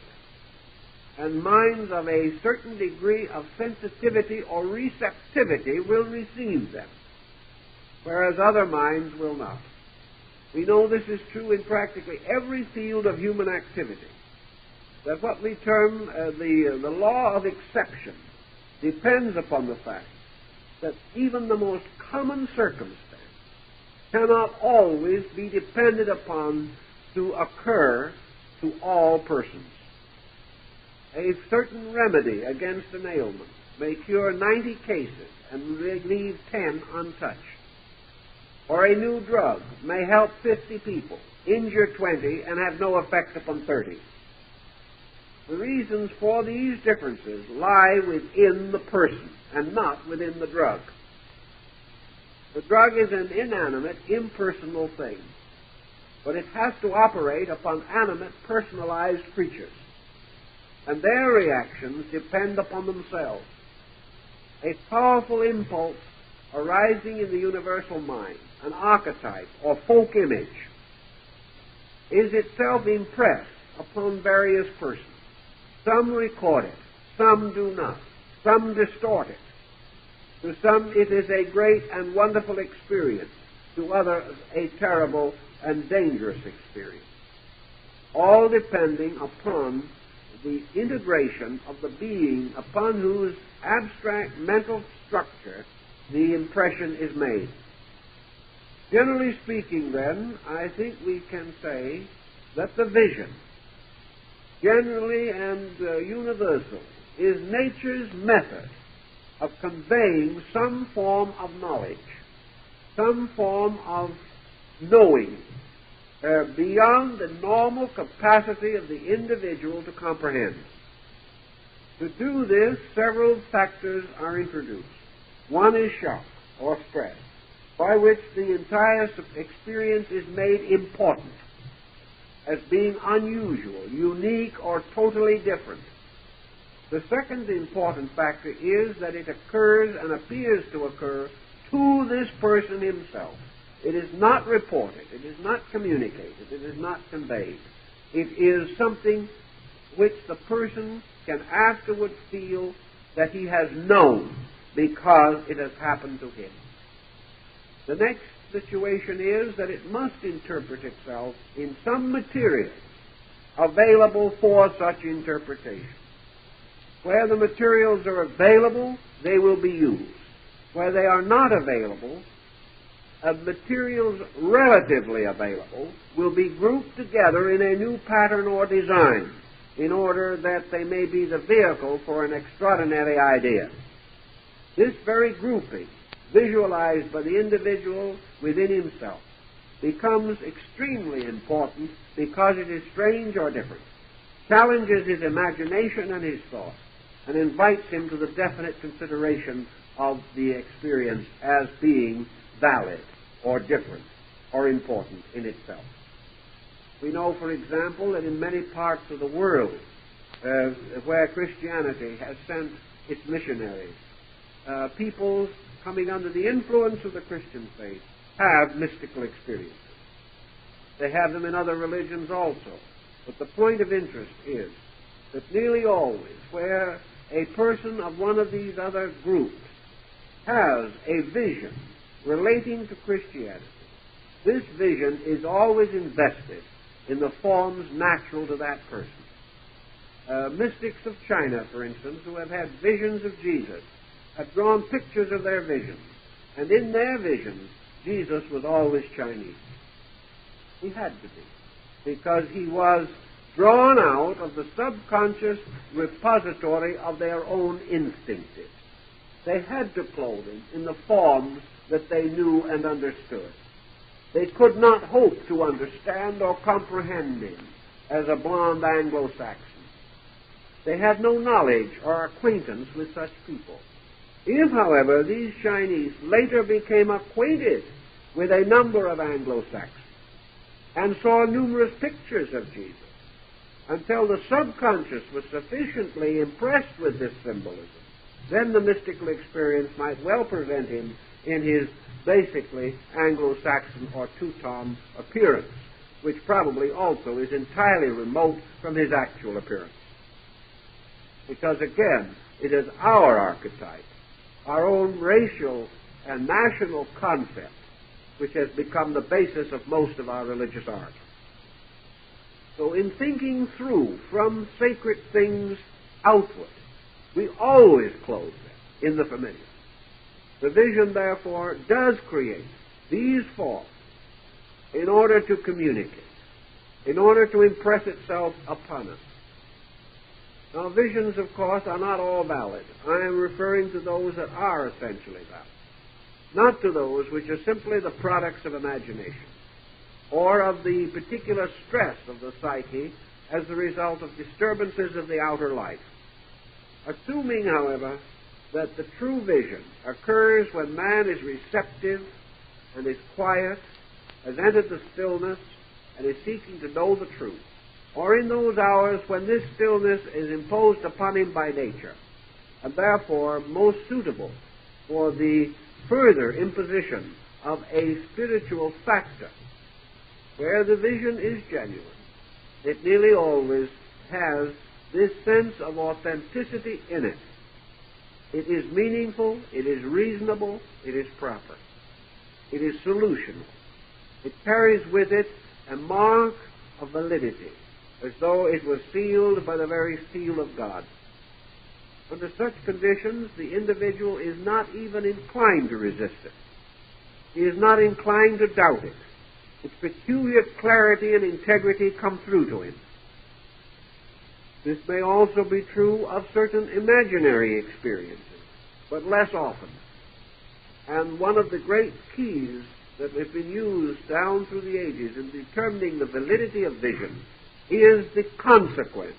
and minds of a certain degree of sensitivity or receptivity will receive them, whereas other minds will not. We know this is true in practically every field of human activity, that what we term the law of exception depends upon the fact that even the most common circumstance cannot always be depended upon to occur to all persons. A certain remedy against an ailment may cure 90 cases and leave 10 untouched. Or a new drug may help 50 people injure 20 and have no effect upon 30. The reasons for these differences lie within the person and not within the drug. The drug is an inanimate, impersonal thing, but it has to operate upon animate, personalized creatures, and their reactions depend upon themselves. A powerful impulse arising in the universal mind, an archetype or folk image, is itself impressed upon various persons. Some record it, some do not, some distort it. To some it is a great and wonderful experience, to others a terrible and dangerous experience, all depending upon the integration of the being upon whose abstract mental structure the impression is made. Generally speaking, then, I think we can say that the vision, generally and universal, is nature's method of conveying some form of knowledge, some form of knowing beyond the normal capacity of the individual to comprehend. To do this, several factors are introduced. One is shock or stress, by which the entire experience is made important as being unusual, unique, or totally different. The second important factor is that it occurs and appears to occur to this person himself. It is not reported, it is not communicated, it is not conveyed. It is something which the person can afterwards feel that he has known because it has happened to him. The next situation is that it must interpret itself in some material available for such interpretation. Where the materials are available, they will be used. Where they are not available, materials relatively available will be grouped together in a new pattern or design in order that they may be the vehicle for an extraordinary idea. This very grouping, visualized by the individual within himself, becomes extremely important because it is strange or different, challenges his imagination and his thought, and invites him to the definite consideration of the experience as being valid or different or important in itself. We know, for example, that in many parts of the world where Christianity has sent its missionaries, people coming under the influence of the Christian faith have mystical experiences. They have them in other religions also. But the point of interest is that nearly always where a person of one of these other groups has a vision relating to Christianity, this vision is always invested in the forms natural to that person. Mystics of China, for instance, who have had visions of Jesus, have drawn pictures of their visions, and in their visions, Jesus was always Chinese. He had to be, because he was drawn out of the subconscious repository of their own instincts. They had to clothe him in the forms that they knew and understood. They could not hope to understand or comprehend him as a blond Anglo-Saxon. They had no knowledge or acquaintance with such people. If, however, these Chinese later became acquainted with a number of Anglo-Saxons and saw numerous pictures of Jesus, until the subconscious was sufficiently impressed with this symbolism, then the mystical experience might well present him in his basically Anglo-Saxon or Teuton appearance, which probably also is entirely remote from his actual appearance. Because, again, it is our archetype, our own racial and national concept, which has become the basis of most of our religious art. So in thinking through from sacred things outward, we always clothe them in the familiar. The vision, therefore, does create these forms in order to communicate, in order to impress itself upon us. Now, visions, of course, are not all valid. I am referring to those that are essentially valid, not to those which are simply the products of imagination, or of the particular stress of the psyche as the result of disturbances of the outer life. Assuming, however, that the true vision occurs when man is receptive and is quiet, has entered the stillness, and is seeking to know the truth, or in those hours when this stillness is imposed upon him by nature, and therefore most suitable for the further imposition of a spiritual factor. Where the vision is genuine, it nearly always has this sense of authenticity in it. It is meaningful, it is reasonable, it is proper. It is solutional. It carries with it a mark of validity, as though it was sealed by the very seal of God. Under such conditions, the individual is not even inclined to resist it. He is not inclined to doubt it. Its peculiar clarity and integrity come through to him. This may also be true of certain imaginary experiences, but less often. And one of the great keys that has been used down through the ages in determining the validity of vision is the consequence.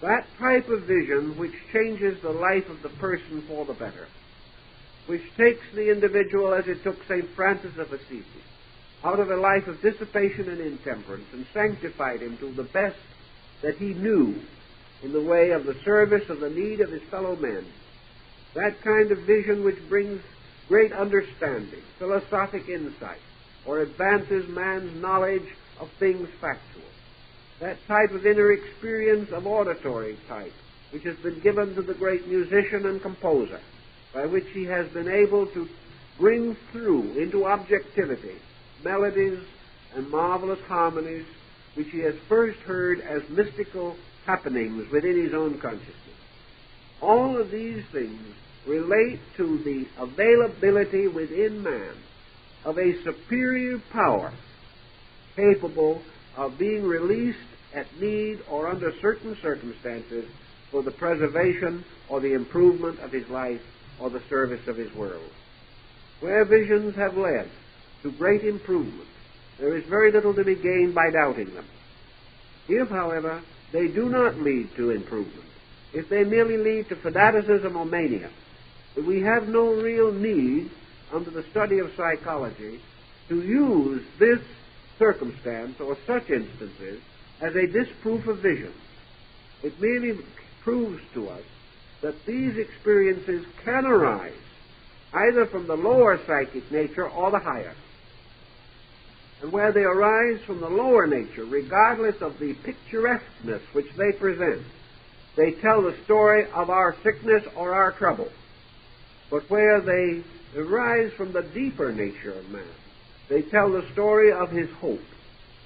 That type of vision which changes the life of the person for the better, which takes the individual, as it took St. Francis of Assisi, out of a life of dissipation and intemperance and sanctified him to the best that he knew in the way of the service of the need of his fellow men. That kind of vision which brings great understanding, philosophic insight, or advances man's knowledge of things factual. That type of inner experience of auditory type, which has been given to the great musician and composer, by which he has been able to bring through into objectivity melodies and marvelous harmonies which he has first heard as mystical happenings within his own consciousness. All of these things relate to the availability within man of a superior power capable of being released at need or under certain circumstances for the preservation or the improvement of his life or the service of his world. Where visions have led to great improvement, there is very little to be gained by doubting them. If, however, they do not lead to improvement, if they merely lead to fanaticism or mania, we have no real need, under the study of psychology, to use this circumstance or such instances as a disproof of vision. It merely proves to us that these experiences can arise either from the lower psychic nature or the higher. And where they arise from the lower nature, regardless of the picturesqueness which they present, they tell the story of our sickness or our trouble. But where they arise from the deeper nature of man, they tell the story of his hope,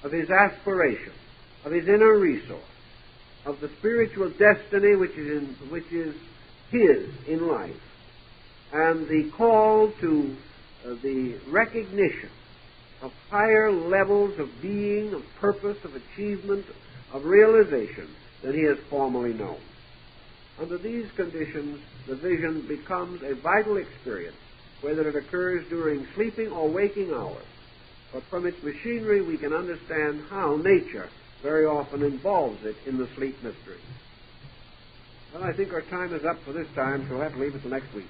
of his aspiration, of his inner resource, of the spiritual destiny which is his in life, and the call to the recognition of higher levels of being, of purpose, of achievement, of realization than he has formerly known. Under these conditions, the vision becomes a vital experience, whether it occurs during sleeping or waking hours. But from its machinery, we can understand how nature very often involves it in the sleep mystery. Well, I think our time is up for this time, so we'll have to leave it till next week.